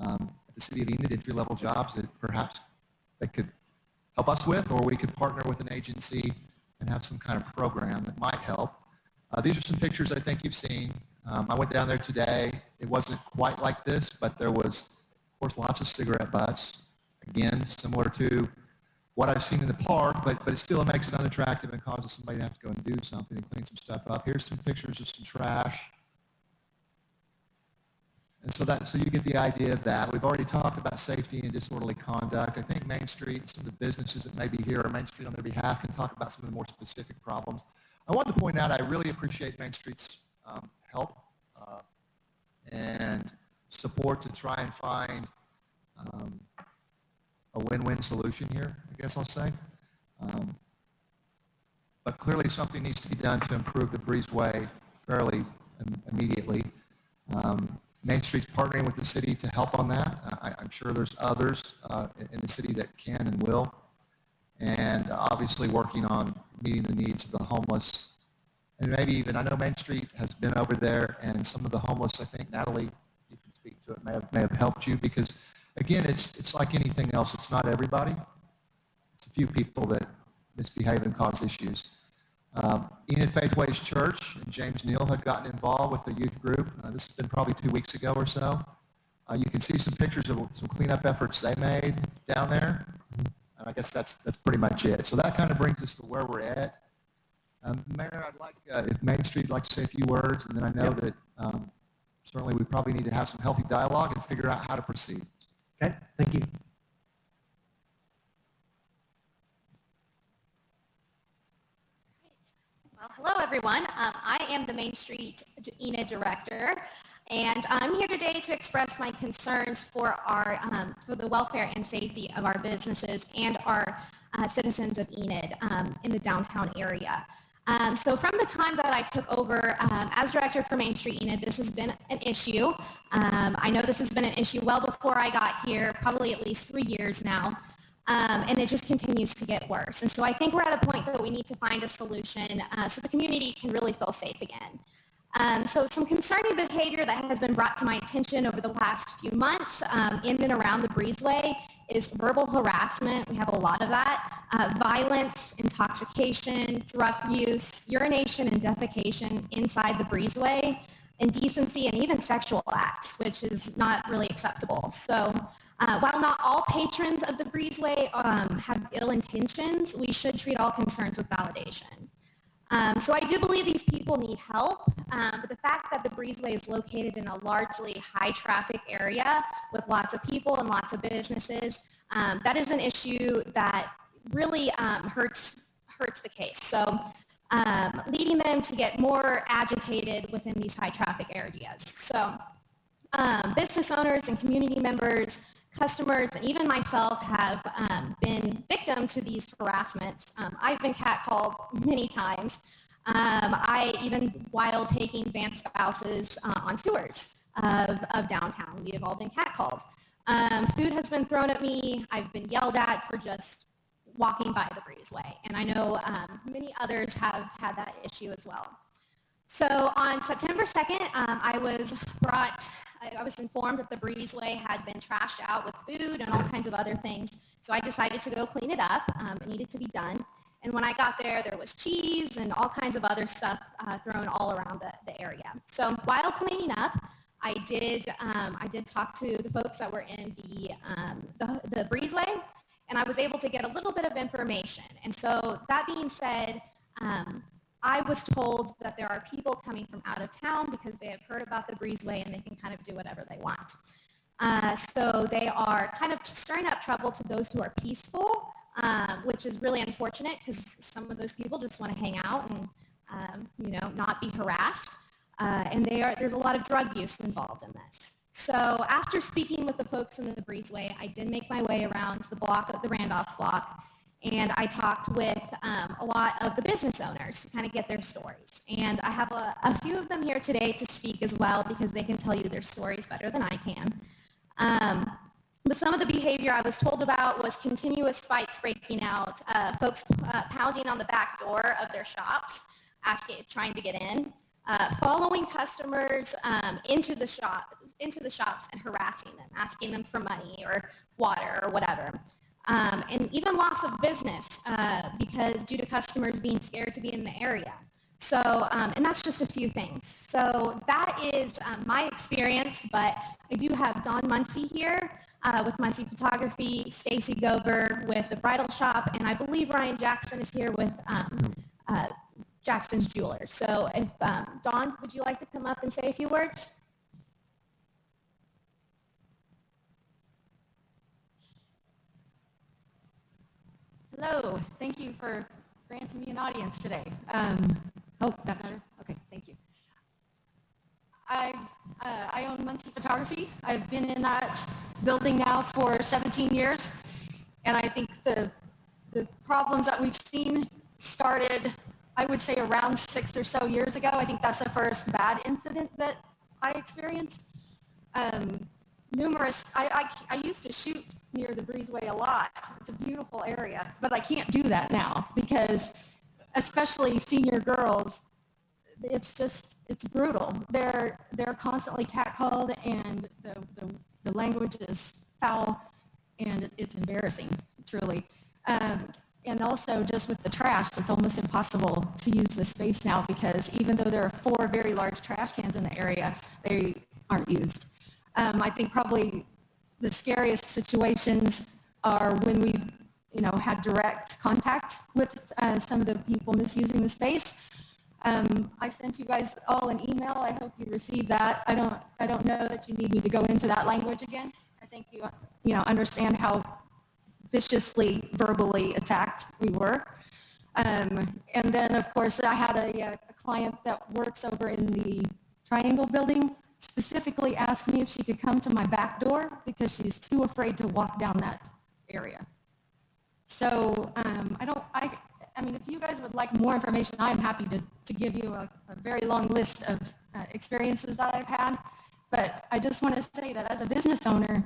at the City of Enid, entry-level jobs that perhaps they could help us with, or we could partner with an agency and have some kind of program that might help. These are some pictures I think you've seen. I went down there today. It wasn't quite like this, but there was, of course, lots of cigarette butts. Again, similar to what I've seen in the park, but it still makes it unattractive and causes somebody to have to go and do something and clean some stuff up. Here's some pictures of some trash. And so you get the idea of that. We've already talked about safety and disorderly conduct. I think Main Street and some of the businesses that may be here, or Main Street on their behalf, can talk about some of the more specific problems. I wanted to point out I really appreciate Main Street's help and support to try and find a win-win solution here, I guess I'll say. But clearly something needs to be done to improve the breezeway fairly immediately. Main Street's partnering with the city to help on that. I'm sure there's others in the city that can and will. and obviously working on meeting the needs of the homeless. And maybe even, I know Main Street has been over there, and some of the homeless, I think, Natalie, you can speak to it, may have helped you, because again, it's like anything else. It's not everybody. It's a few people that misbehave and cause issues. Enid Faithways Church and James Neal had gotten involved with the youth group. This has been probably 2 weeks ago or so. You can see some pictures of some cleanup efforts they made down there. And I guess that's pretty much it. So that kind of brings us to where we're at. Mayor, I'd like, if Main Street would like to say a few words, and then I know that certainly we probably need to have some healthy dialogue and figure out how to proceed. Okay, thank you. Well, hello, everyone. I am the Main Street Enid Director, and I'm here today to express my concerns for for the welfare and safety of our businesses and our citizens of Enid in the downtown area. So from the time that I took over as director for Main Street Enid, this has been an issue. I know this has been an issue well before I got here, probably at least 3 years now. And it just continues to get worse. And so I think we're at a point that we need to find a solution so the community can really feel safe again. So some concerning behavior that has been brought to my attention over the last few months in and around the breezeway is verbal harassment. We have a lot of that. Violence, intoxication, drug use, urination and defecation inside the breezeway, indecency, and even sexual acts, which is not really acceptable. So while not all patrons of the breezeway have ill intentions, we should treat all concerns with validation. So I do believe these people need help, but the fact that the breezeway is located in a largely high traffic area with lots of people and lots of businesses, that is an issue that really hurts the case. So leading them to get more agitated within these high traffic areas. So business owners and community members, customers, and even myself have been victim to these harassments. I've been catcalled many times. Even while taking van spouses on tours of downtown, we have all been catcalled. Food has been thrown at me. I've been yelled at for just walking by the breezeway. And I know many others have had that issue as well. So on September 2nd, I was informed that the breezeway had been trashed out with food and all kinds of other things. So I decided to go clean it up. It needed to be done. And when I got there, there was cheese and all kinds of other stuff thrown all around the area. So while cleaning up, I did talk to the folks that were in the breezeway, and I was able to get a little bit of information. And so that being said, I was told that there are people coming from out of town because they have heard about the breezeway and they can kind of do whatever they want. So they are kind of stirring up trouble to those who are peaceful, which is really unfortunate because some of those people just want to hang out and not be harassed. And there's a lot of drug use involved in this. So after speaking with the folks in the breezeway, I did make my way around the block of the Randolph block. And I talked with a lot of the business owners to kind of get their stories. And I have a few of them here today to speak as well because they can tell you their stories better than I can. But some of the behavior I was told about was continuous fights breaking out, folks pounding on the back door of their shops, trying to get in, following customers into the shops and harassing them, asking them for money or water or whatever. And even loss of business because due to customers being scared to be in the area. So, and that's just a few things. So that is my experience, but I do have Dawn Muncie here with Muncie Photography, Stacy Gober with the Bridal Shop, and I believe Ryan Jackson is here with Jackson's Jewelers. So if, Dawn, would you like to come up and say a few words? Hello, thank you for granting me an audience today. Oh, that better? Okay, thank you. I own Muncie Photography. I've been in that building now for 17 years, and I think the problems that we've seen started, I would say, around 6 or so years ago. I think that's the first bad incident that I experienced. I used to shoot near the breezeway a lot. It's a beautiful area, but I can't do that now because especially senior girls, it's brutal. They're constantly catcalled and the language is foul and it's embarrassing, truly. And also just with the trash, it's almost impossible to use the space now because even though there are 4 very large trash cans in the area, they aren't used. I think probably the scariest situations are when we've, had direct contact with some of the people misusing the space. I sent you guys all an email. I hope you received that. I don't know that you need me to go into that language again. I think you understand how viciously verbally attacked we were. And then, of course, I had a client that works over in the Triangle building specifically asked me if she could come to my back door because she's too afraid to walk down that area. So I mean, if you guys would like more information, I'm happy to give you a very long list of experiences that I've had. But I just want to say that as a business owner,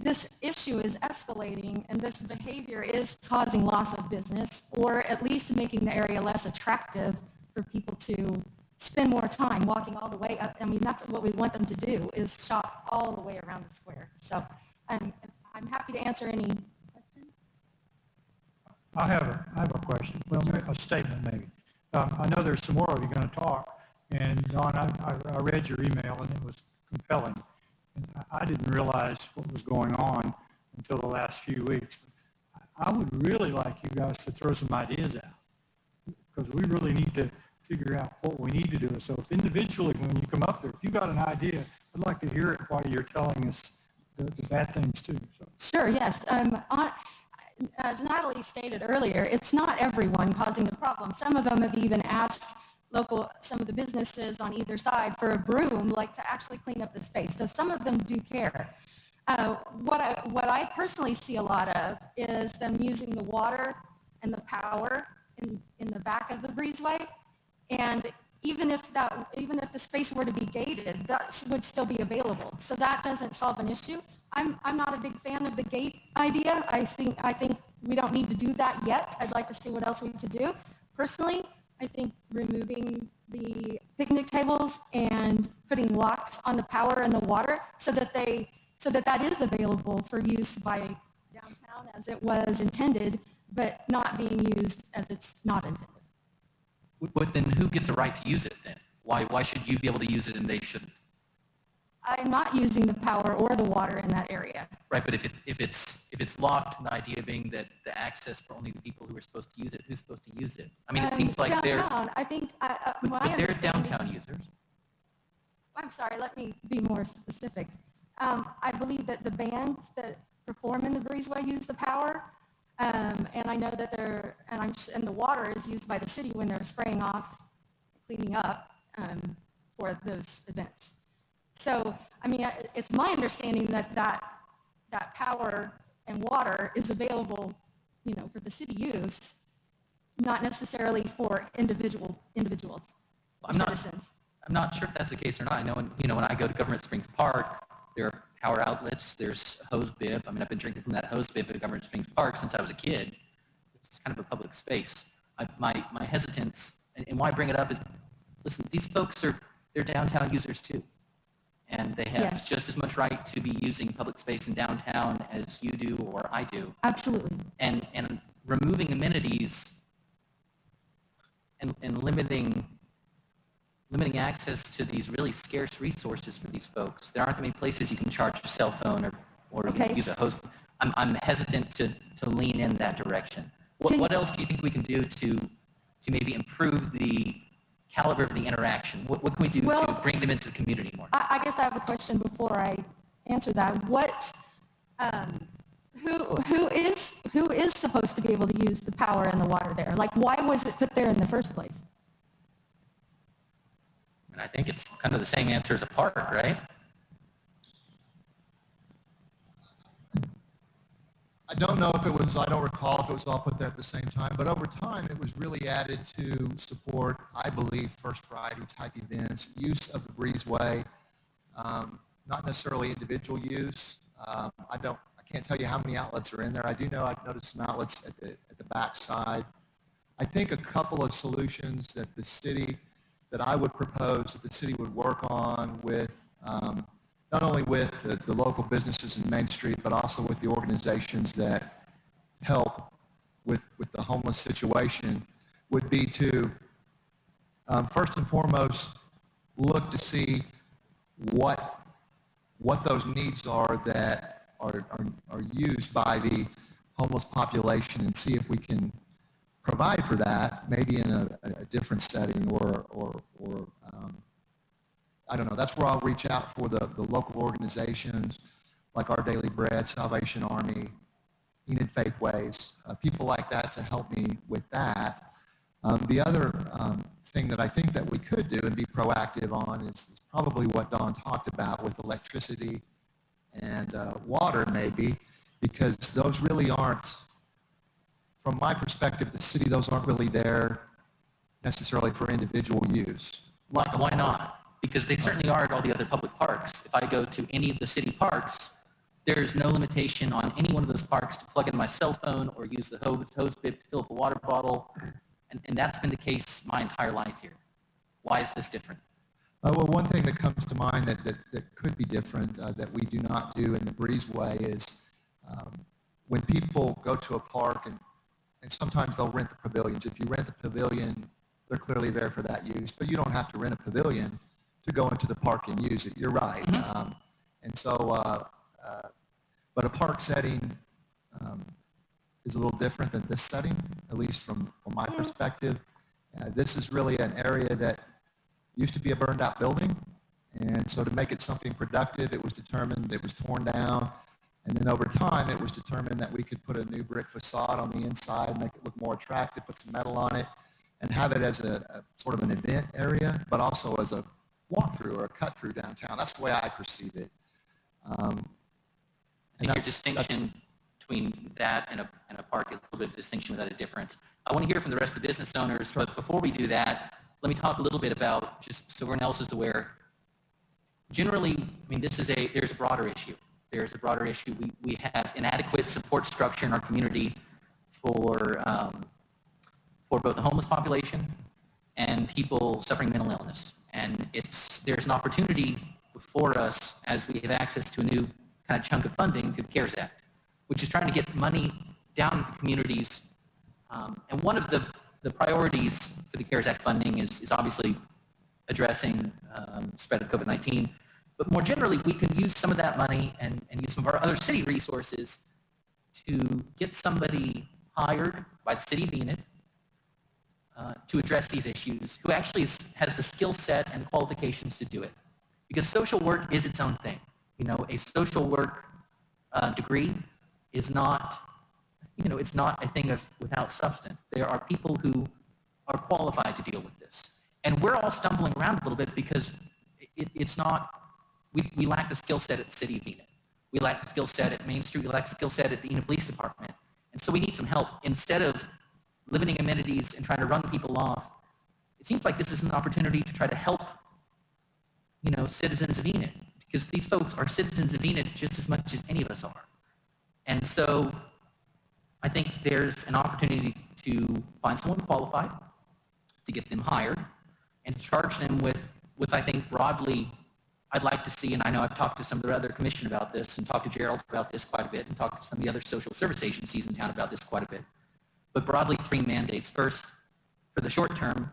this issue is escalating and this behavior is causing loss of business or at least making the area less attractive for people to spend more time walking all the way up. I mean, that's what we want them to do is shop all the way around the square. So I'm happy to answer any questions. I have a question, well, a statement maybe. I know there's some more of you going to talk, and Don, I read your email and it was compelling. And I didn't realize what was going on until the last few weeks. I would really like you guys to throw some ideas out because we really need to figure out what we need to do. So if individually, when you come up there, if you got an idea, I'd like to hear it while you're telling us the bad things too. So. Sure, yes. As Natalie stated earlier, it's not everyone causing the problem. Some of them have even asked some of the businesses on either side for a broom, like to actually clean up the space. So some of them do care. What I personally see a lot of is them using the water and the power in the back of the breezeway. And even if the space were to be gated, that would still be available. So that doesn't solve an issue. I'm not a big fan of the gate idea. I think we don't need to do that yet. I'd like to see what else we could do. Personally, I think removing the picnic tables and putting locks on the power and the water so that that is available for use by downtown as it was intended, but not being used as it's not intended. But then who gets a right to use it then? Why should you be able to use it and they shouldn't? I'm not using the power or the water in that area. Right, but if it's locked, the idea being that the access for only the people who are supposed to use it, who's supposed to use it? I mean, it seems like downtown, I think, but they're downtown users. I'm sorry, let me be more specific. I believe that the bands that perform in the breezeway use the power, and I know that and the water is used by the city when they're spraying off, cleaning up for those events. So, I mean, it's my understanding that power and water is available, for the city use, not necessarily for individuals, citizens. I'm not sure if that's the case or not. I know when I go to Government Springs Park, there are power outlets, there's hose bib. I mean, I've been drinking from that hose bib at Government Springs Park since I was a kid. It's kind of a public space. My hesitance, and why I bring it up is, listen, these folks they're downtown users too. And they have just as much right to be using public space in downtown as you do or I do. Absolutely. And removing amenities and limiting access to these really scarce resources for these folks. There aren't that many places you can charge your cell phone or use a host. I'm hesitant to lean in that direction. What else do you think we can do to maybe improve the caliber of the interaction? What can we do to bring them into the community more? I guess I have a question before I answer that. Who is supposed to be able to use the power and the water there? Like, why was it put there in the first place? And I think it's kind of the same answer as a park, right? I don't know if it was, I don't recall if it was all put there at the same time, but over time it was really added to support, I believe, First Friday type events, use of the breezeway, not necessarily individual use. I can't tell you how many outlets are in there. I do know I've noticed some outlets at the back side. I think a couple of solutions that I would propose that the city would work on with, not only with the local businesses in Main Street, but also with the organizations that help with the homeless situation, would be to, first and foremost, look to see what those needs are that are used by the homeless population, and see if we can provide for that, maybe in a different setting, or I don't know. That's where I'll reach out for the local organizations like Our Daily Bread, Salvation Army, Enid Faithways, people like that to help me with that. The other thing that I think that we could do and be proactive on is probably what Dawn talked about with electricity and water, maybe, because those really aren't, from my perspective, the city, those aren't really there necessarily for individual use. Why not? Because they certainly are at all the other public parks. If I go to any of the city parks, there's no limitation on any one of those parks to plug in my cell phone or use the hose bib to fill up a water bottle. And that's been the case my entire life here. Why is this different? Well, one thing that comes to mind that could be different that we do not do in the breezeway is when people go to a park, and sometimes they'll rent the pavilions. If you rent the pavilion, they're clearly there for that use, but you don't have to rent a pavilion to go into the park and use it. You're right. Mm-hmm. And so, but a park setting is a little different than this setting, at least from my perspective. This is really an area that used to be a burned out building. And so to make it something productive, it was determined, it was torn down. And then over time, it was determined that we could put a new brick facade on the inside, make it look more attractive, put some metal on it, and have it as a sort of an event area, but also as a walk-through or a cut-through downtown. That's the way I perceive it. I think your distinction between that and a park is a little bit of distinction without a difference. I want to hear from the rest of the business owners, but before we do that, let me talk a little bit about, just so everyone else is aware, generally, I mean, there's a broader issue. There's a broader issue. We have inadequate support structure in our community for both the homeless population and people suffering mental illness. And there's an opportunity before us as we have access to a new kind of chunk of funding through the CARES Act, which is trying to get money down to the communities. And one of the priorities for the CARES Act funding is obviously addressing spread of COVID-19. But more generally, we can use some of that money and use some of our other city resources to get somebody hired by the city of Enid to address these issues, who actually has the skill set and qualifications to do it. Because social work is its own thing. You know, a social work degree is not, it's not a thing without substance. There are people who are qualified to deal with this. And we're all stumbling around a little bit because it's not, we lack the skill set at the city of Enid. We lack the skill set at Main Street. We lack the skill set at the Enid Police Department. And so we need some help. Instead of limiting amenities and trying to run people off, it seems like this is an opportunity to try to help, citizens of Enid, because these folks are citizens of Enid just as much as any of us are. And so I think there's an opportunity to find someone qualified, to get them hired, and to charge them with I think broadly, I'd like to see, and I know I've talked to some of the other commission about this, and talked to Gerald about this quite a bit, and talked to some of the other social service agencies in town about this quite a bit. But broadly, 3 mandates. First, for the short term,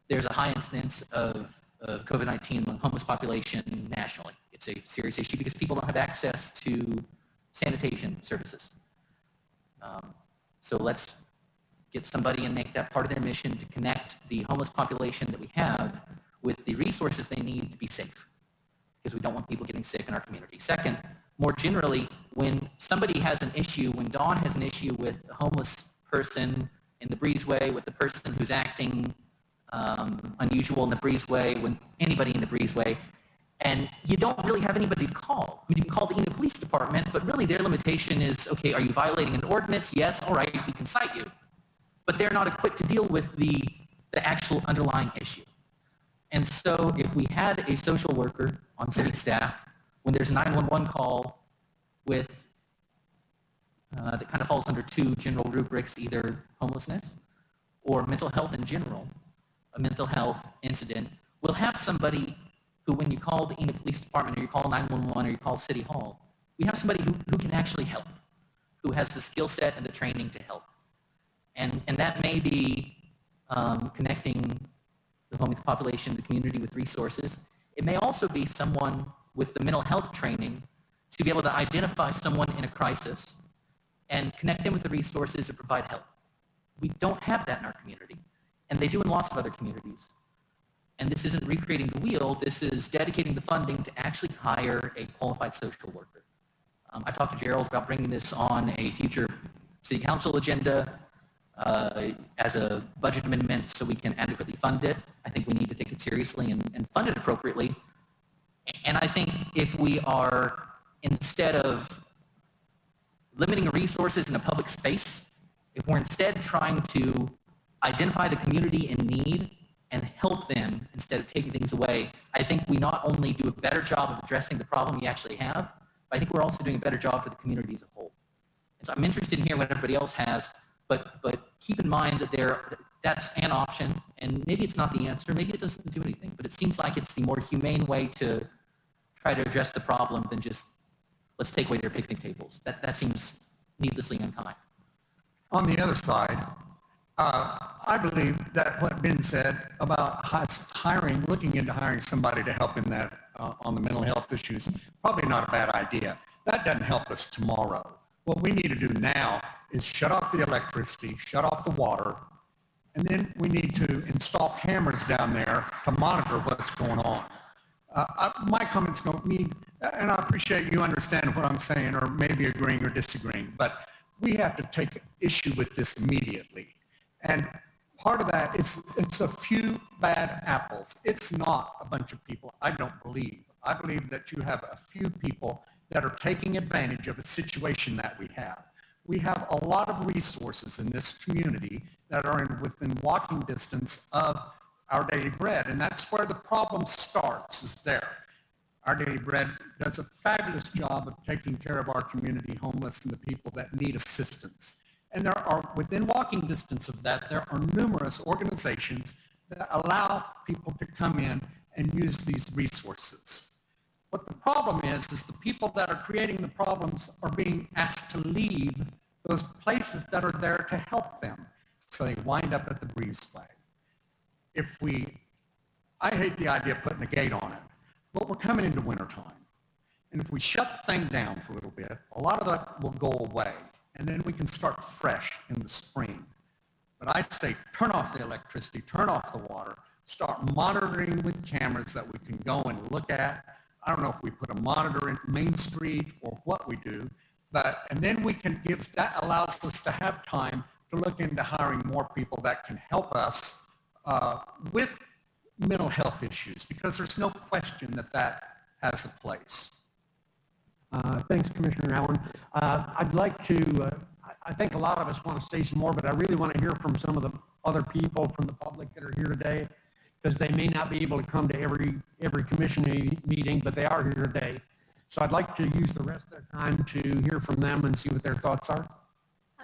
there's a high incidence of COVID-19 among homeless population nationally. It's a serious issue because people don't have access to sanitation services. So let's get somebody and make that part of their mission to connect the homeless population that we have with the resources they need to be safe, because we don't want people getting sick in our community. Second, more generally, when somebody has an issue, when Dawn has an issue with a homeless person in the breezeway, with the person who's acting unusual in the breezeway, with anybody in the breezeway, and you don't really have anybody to call. I mean, you can call the Enid Police Department, but really their limitation is, okay, are you violating an ordinance? Yes, all right, we can cite you. But they're not equipped to deal with the actual underlying issue. And so if we had a social worker on city staff when there's a 911 call with that kind of falls under two general rubrics, either homelessness or mental health in general, a mental health incident, we'll have somebody who, when you call the Enid Police Department or you call 911 or you call City Hall, we have somebody who can actually help, who has the skill set and the training to help. And that may be connecting the homeless population, the community with resources. It may also be someone with the mental health training to be able to identify someone in a crisis and connect them with the resources to provide help. We don't have that in our community, and they do in lots of other communities. And this isn't recreating the wheel, this is dedicating the funding to actually hire a qualified social worker. I talked to Gerald about bringing this on a future city council agenda as a budget amendment so we can adequately fund it. I think we need to take it seriously and fund it appropriately. And I think if we are, instead of limiting resources in a public space, if we're instead trying to identify the community in need and help them instead of taking things away, I think we not only do a better job of addressing the problem we actually have, but I think we're also doing a better job for the community as a whole. And so I'm interested in hearing what everybody else has, but keep in mind that that's an option, and maybe it's not the answer, maybe it doesn't do anything, but it seems like it's the more humane way to try to address the problem than just, let's take away their picnic tables. That seems needlessly unkind. On the other side, I believe that what Ben said about looking into hiring somebody to help in that on the mental health issues, probably not a bad idea. That doesn't help us tomorrow. What we need to do now is shut off the electricity, shut off the water, and then we need to install cameras down there to monitor what's going on. My comments don't need, and I appreciate you understanding what I'm saying or maybe agreeing or disagreeing, but we have to take issue with this immediately. And part of that is it's a few bad apples. It's not a bunch of people, I don't believe. I believe that you have a few people that are taking advantage of a situation that we have. We have a lot of resources in this community that are within walking distance of Our Daily Bread, and that's where the problem starts, is there. Our Daily Bread does a fabulous job of taking care of our community homeless and the people that need assistance. And there are, within walking distance of that, there are numerous organizations that allow people to come in and use these resources. What the problem is the people that are creating the problems are being asked to leave those places that are there to help them. So they wind up at the breezeway. I hate the idea of putting a gate on it, but we're coming into wintertime. And if we shut the thing down for a little bit, a lot of that will go away. And then we can start fresh in the spring. But I say turn off the electricity, turn off the water, start monitoring with cameras that we can go and look at. I don't know if we put a monitor in Main Street or what we do, and then we can that allows us to have time to look into hiring more people that can help us with mental health issues, because there's no question that has a place. Thanks, Commissioner Allen. I'd like to, I think a lot of us want to say some more, but I really want to hear from some of the other people from the public that are here today, because they may not be able to come to every commission meeting, but they are here today. So I'd like to use the rest of their time to hear from them and see what their thoughts are.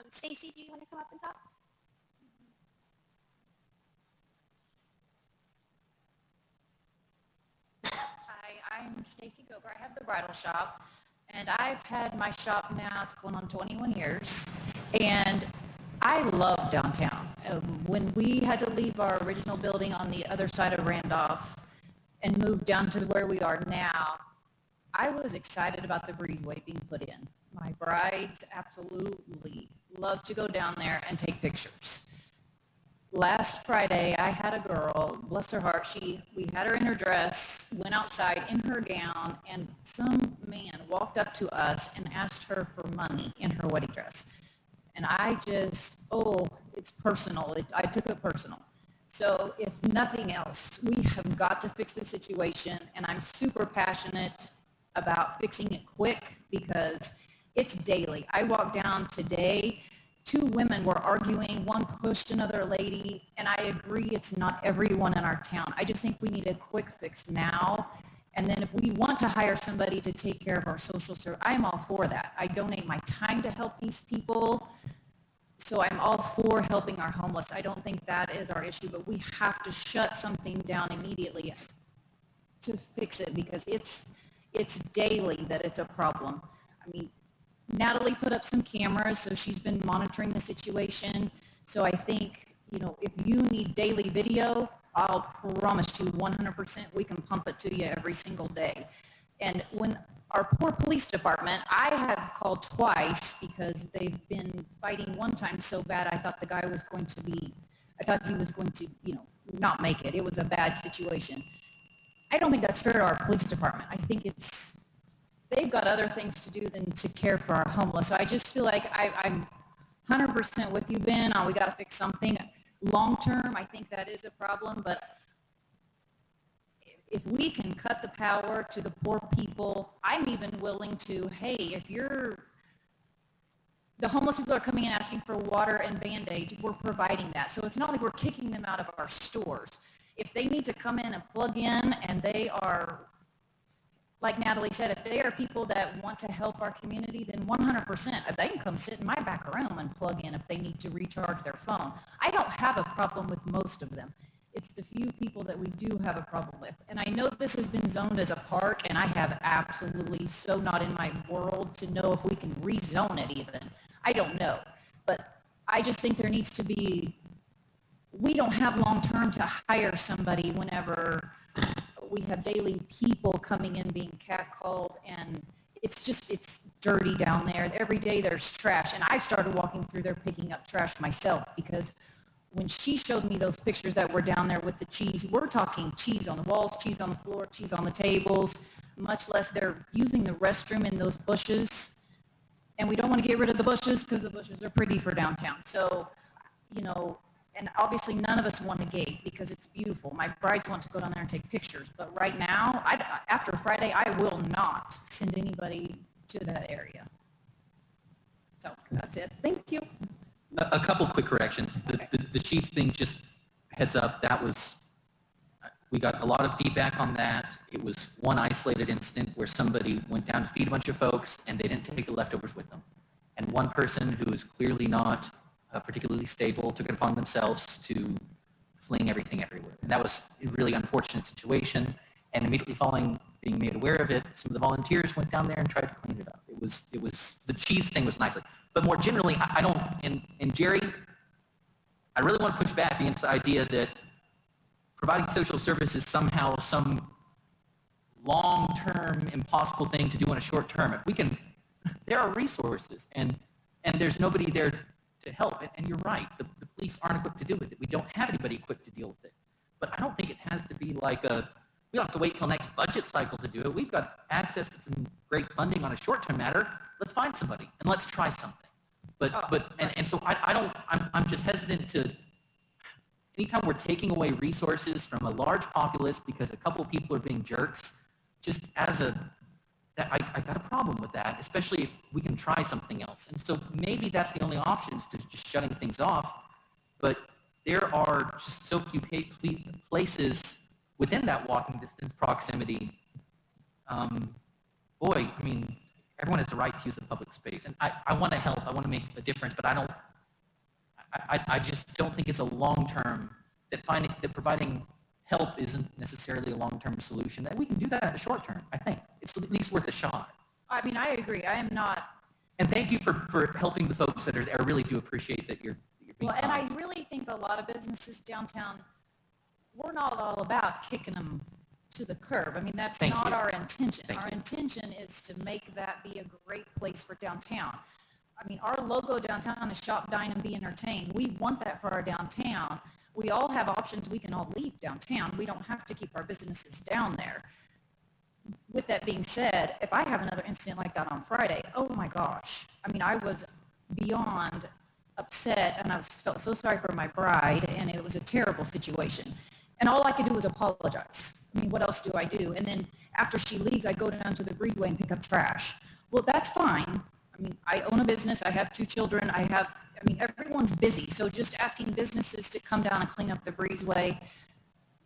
Stacy, do you want to come up and talk? Hi, I'm Stacy Gober. I have the bridal shop, and I've had my shop now, it's going on 21 years, and I love downtown. When we had to leave our original building on the other side of Randolph and move down to where we are now, I was excited about the breezeway being put in. My brides absolutely love to go down there and take pictures. Last Friday, I had a girl, bless her heart, we had her in her dress, went outside in her gown, and some man walked up to us and asked her for money in her wedding dress. And I just, it's personal. I took it personal. So if nothing else, we have got to fix the situation, and I'm super passionate about fixing it quick because it's daily. I walked down today, 2 women were arguing, one pushed another lady, and I agree it's not everyone in our town. I just think we need a quick fix now, And then if we want to hire somebody to take care of our social service, I'm all for that. I donate my time to help these people. So I'm all for helping our homeless. I don't think that is our issue, but we have to shut something down immediately to fix it, because it's daily that it's a problem. I mean, Natalie put up some cameras, so she's been monitoring the situation. So I think, you know, if you need daily video, I'll promise you 100% we can pump it to you every single day. And when our poor police department, I have called twice because they've been fighting one time so bad I thought the guy was going to be, I thought he was going to, you know, not make it. It was a bad situation. I don't think that's fair to our police department. I think it's, they've got other things to do than to care for our homeless. So I just feel like I'm 100% with you, Ben, on we got to fix something. Long term, I think that is a problem, but if we can cut the power to the poor people, I'm even willing to, hey, if you're, the homeless people are coming in asking for water and Band-Aids, we're providing that. So it's not like we're kicking them out of our stores. If they need to come in and plug in and they are, like Natalie said, if they are people that want to help our community, then 100%, they can come sit in my back room and plug in if they need to recharge their phone. I don't have a problem with most of them. It's the few people that we do have a problem with. And I know this has been zoned as a park, and I have absolutely so not in my world to know if we can rezone it even. I don't know. But I just think there needs to be, we don't have long-term to hire somebody whenever we have daily people coming in being catcalled, and it's just, it's dirty down there. Every day there's trash, and I've started walking through there picking up trash myself, because when she showed me those pictures that were down there with the cheese, we're talking cheese on the walls, cheese on the floor, cheese on the tables, much less they're using the restroom in those bushes. And we don't want to get rid of the bushes because the bushes are pretty for downtown. So, you know, and obviously none of us want a gate because it's beautiful. My brides want to go down there and take pictures. But right now, after Friday, I will not send anybody to that area. So that's it. Thank you. A couple quick corrections. The cheese thing, just heads up, that was, we got a lot of feedback on that. It was one isolated incident where somebody went down to feed a bunch of folks and they didn't take the leftovers with them. And one person who is clearly not particularly stable took it upon themselves to fling everything everywhere. And that was a really unfortunate situation. And immediately following being made aware of it, some of the volunteers went down there and tried to clean it up. It was, the cheese thing was nice. But more generally, I don't, and Jerry, I really want to push back against the idea that providing social service is somehow some long-term impossible thing to do in a short term. If we can, there are resources, and there's nobody there to help. And you're right, the police aren't equipped to deal with it. We don't have anybody equipped to deal with it. But I don't think it has to be like we don't have to wait till next budget cycle to do it. We've got access to some great funding on a short-term matter. Let's find somebody and let's try something. And so I'm just hesitant to, anytime we're taking away resources from a large populace because a couple of people are being jerks, just as I got a problem with that, especially if we can try something else. And so maybe that's the only option, is to just shutting things off. But there are just so few places within that walking distance proximity. Boy, I mean, everyone has the right to use the public space. And I want to help, I want to make a difference, but I just don't think it's a long-term, that providing help isn't necessarily a long-term solution. That we can do that in the short term, I think. It's at least worth a shot. I mean, I agree. I am not. And thank you for helping the folks that are there. I really do appreciate that you're being Well, and I really think a lot of businesses downtown, we're not all about kicking them to the curb. I mean, that's not our intention. Our intention is to make that be a great place for downtown. I mean, our logo downtown is shop, dine, and be entertained. We want that for our downtown. We all have options. We can all leave downtown. We don't have to keep our businesses down there. With that being said, if I have another incident like that on Friday, oh my gosh. I mean, I was beyond upset, and I felt so sorry for my bride, and it was a terrible situation. And all I could do was apologize. I mean, what else do I do? And then after she leaves, I go down to the breezeway and pick up trash. Well, that's fine. I mean, I own a business. I have 2 children. I mean, everyone's busy. So just asking businesses to come down and clean up the breezeway,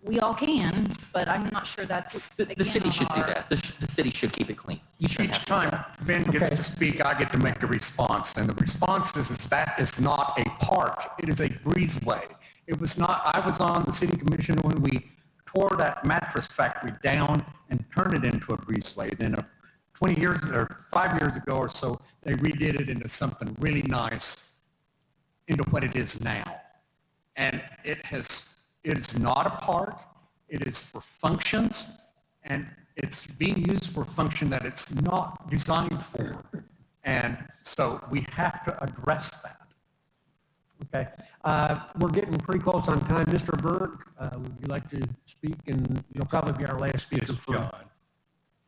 we all can, but I'm not sure that's. The city should do that. The city should keep it clean. You shouldn't have Each to do time that. Ben gets to speak, I get to make a response, and the response is that is not a park, it is a breezeway. It was not, I was on the city commission when we tore that mattress factory down and turned it into a breezeway. Then 20 years or 5 years ago or so, they redid it into something really nice, into what it is now. And it is not a park, it is for functions, and it's being used for a function that it's not designed for. And so we have to address that. Okay, we're getting pretty close on time. Mr. Berg, would you like to speak? And you'll probably be our last speaker. It's for. John,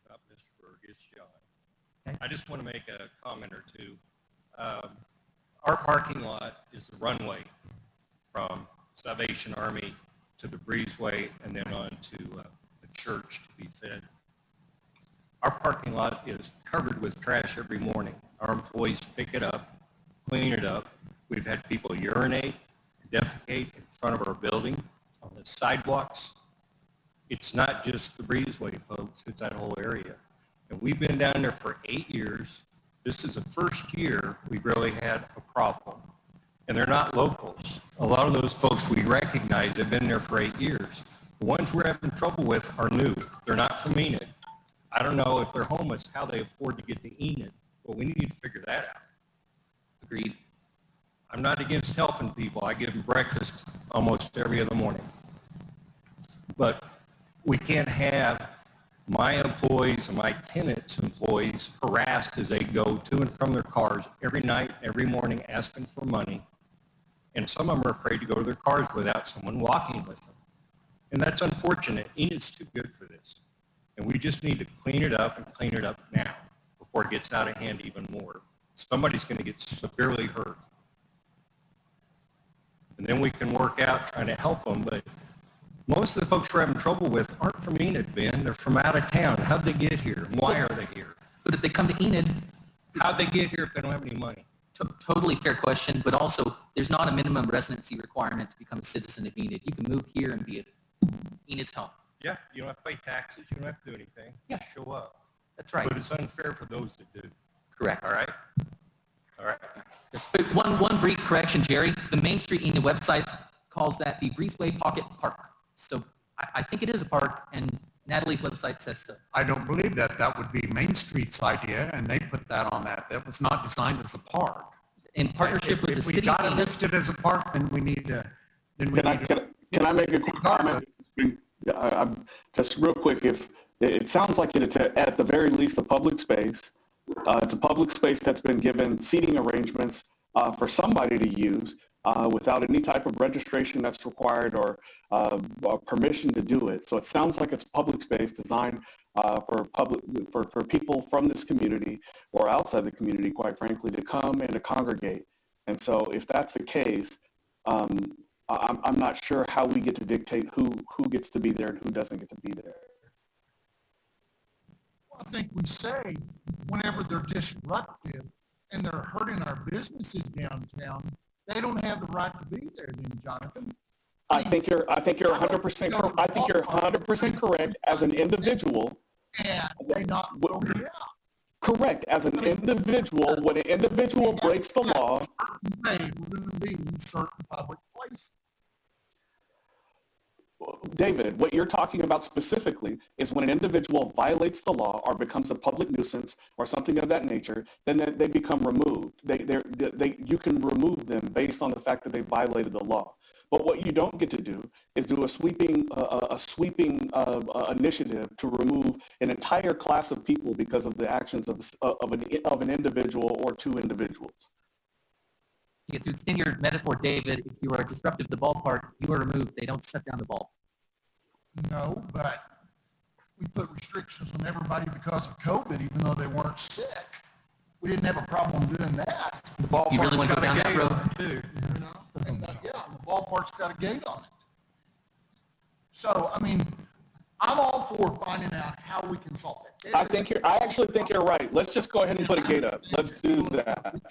not Mr. Berg, it's John. Okay. I just want to make a comment or two. Our parking lot is the runway from Salvation Army to the breezeway and then on to the church to be fed. Our parking lot is covered with trash every morning. Our employees pick it up, clean it up. We've had people urinate, defecate in front of our building, on the sidewalks. It's not just the breezeway, folks, it's that whole area. And we've been down there for 8 years. This is the first year we've really had a problem. And they're not locals. A lot of those folks we recognize have been there for 8 years. The ones we're having trouble with are new. They're not from Enid. I don't know if they're homeless, how they afford to get to Enid, but we need to figure that out. Agreed. I'm not against helping people. I give them breakfast almost every other morning. But we can't have my employees and my tenants' employees harassed as they go to and from their cars every night, every morning, asking for money. And some of them are afraid to go to their cars without someone walking with them. And that's unfortunate. Enid's too good for this. And we just need to clean it up and clean it up now before it gets out of hand even more. Somebody's going to get severely hurt. And then we can work out trying to help them. But most of the folks we're having trouble with aren't from Enid, Ben. They're from out of town. How'd they get here? Why are they here? But if they come to Enid, how'd they get here if they don't have any money? Totally fair question, but also there's not a minimum residency requirement to become a citizen of Enid. You can move here and be Enid's home. Yeah, you don't have to pay taxes. You don't have to do anything. Yeah. Just show up. That's right. But it's unfair for those that do. Correct. All right? All right. But one brief correction, Jerry. The Main Street Enid website calls that the Breezeway Pocket Park. So I think it is a park, and Natalie's website says so. I don't believe that. That would be Main Street's idea, and they put that on that. That was not designed as a park. In partnership with the city. If we got it listed as a park, then we need to, Can I make a quick comment? I'm just real quick. If it sounds like it's at the very least a public space. It's a public space that's been given seating arrangements for somebody to use without any type of registration that's required or permission to do it. So it sounds like it's a public space designed for people from this community or outside the community, quite frankly, to come and to congregate. And so if that's the case, I'm not sure how we get to dictate who gets to be there and who doesn't get to be there. I think we say whenever they're disruptive and they're hurting our businesses downtown, they don't have the right to be there then, Jonathan. I think you're 100%. I think you're 100% correct as an individual. And they not roll it out. Correct. As an individual, when an individual breaks the law, we're going to be in certain public places. David, what you're talking about specifically is when an individual violates the law or becomes a public nuisance or something of that nature, then they become removed. You can remove them based on the fact that they violated the law. But what you don't get to do is do a sweeping initiative to remove an entire class of people because of the actions of an individual or two individuals. To extend your metaphor, David, if you are disruptive to the ballpark, you are removed. They don't shut down the ball. No, but we put restrictions on everybody because of COVID, even though they weren't sick. We didn't have a problem doing that. The ballpark's You really want to go down that road? too. You know? And yeah, the ballpark's got a gate on it. So, I mean, I'm all for finding out how we can solve it. I actually think you're right. Let's just go ahead and put a gate up. Let's do that.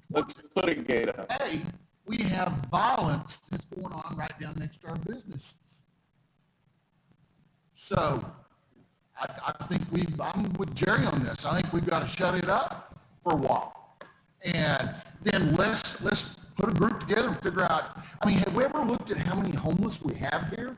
Let's put a gate up. Hey, we have violence that's going on right down next to our businesses. So I think I'm with Jerry on this. I think we've got to shut it up for a while. And then let's put a group together and figure out, I mean, have we ever looked at how many homeless we have here?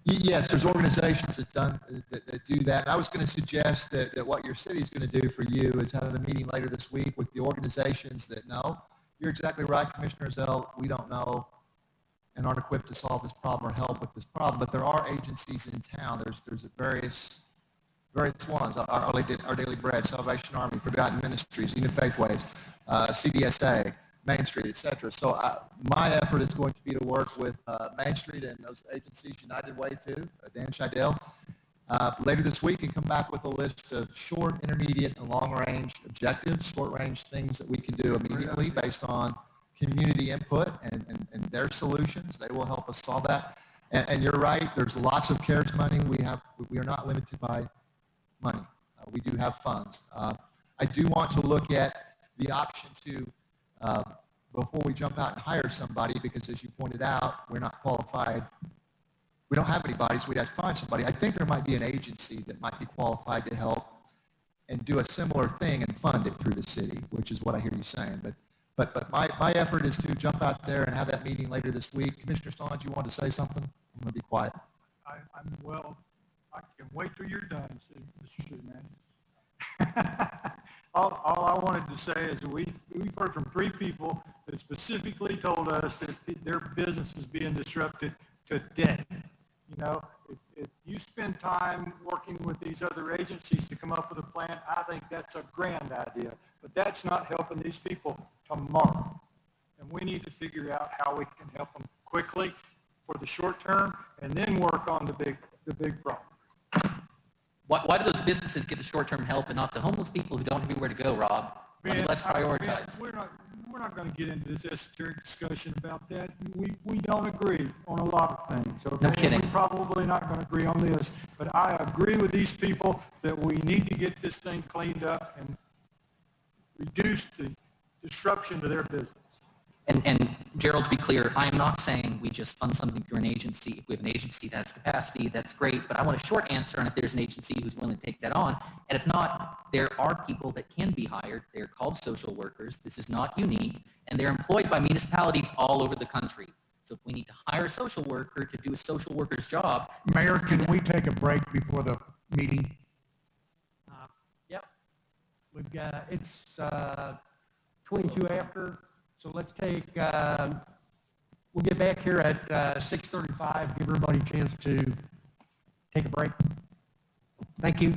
Yes, there's organizations that do that. I was going to suggest that what your city is going to do for you is have a meeting later this week with the organizations that know. You're exactly right, Commissioner Zell. We don't know and aren't equipped to solve this problem or help with this problem, but there are agencies in town. There's various ones, Our Daily Bread, Salvation Army, Forgotten Ministries, United Faithways, CDSA, Main Street, etc. So my effort is going to be to work with Main Street and those agencies, United Way too, Dan Scheidel, later this week and come back with a list of short, intermediate, and long-range objectives, short-range things that we can do immediately based on community input and their solutions. They will help us solve that. And you're right, there's lots of CARES money. We are not limited by money. We do have funds. I do want to look at the option to, before we jump out and hire somebody, because as you pointed out, we're not qualified. We don't have anybody, so we'd have to find somebody. I think there might be an agency that might be qualified to help and do a similar thing and fund it through the city, which is what I hear you saying. But my effort is to jump out there and have that meeting later this week. Commissioner Stallings, you want to say something? I'm going to be quiet. I can wait till you're done, Mr. City Manager. All I wanted to say is that we've heard from 3 people that specifically told us that their business is being disrupted today. You know, if you spend time working with these other agencies to come up with a plan, I think that's a grand idea. But that's not helping these people tomorrow. And we need to figure out how we can help them quickly for the short term and then work on the big problem. Why do those businesses get the short-term help and not the homeless people who don't have anywhere to go, Rob? I mean, let's prioritize. We're not going to get into this esoteric discussion about that. We don't agree on a lot of things. Okay? No kidding. We're probably not going to agree on this, but I agree with these people that we need to get this thing cleaned up and reduce the disruption to their business. And Gerald, to be clear, I am not saying we just fund something through an agency. If we have an agency that has capacity, that's great, but I want a short answer on if there's an agency who's willing to take that on. And if not, there are people that can be hired. They're called social workers. This is not unique, and they're employed by municipalities all over the country. So if we need to hire a social worker to do a social worker's job. Mayor, can we take a break before the meeting? Yep. We've got, it's 22 after. So let's take, we'll get back here at 6:35, give everybody a chance to take a break. Thank you.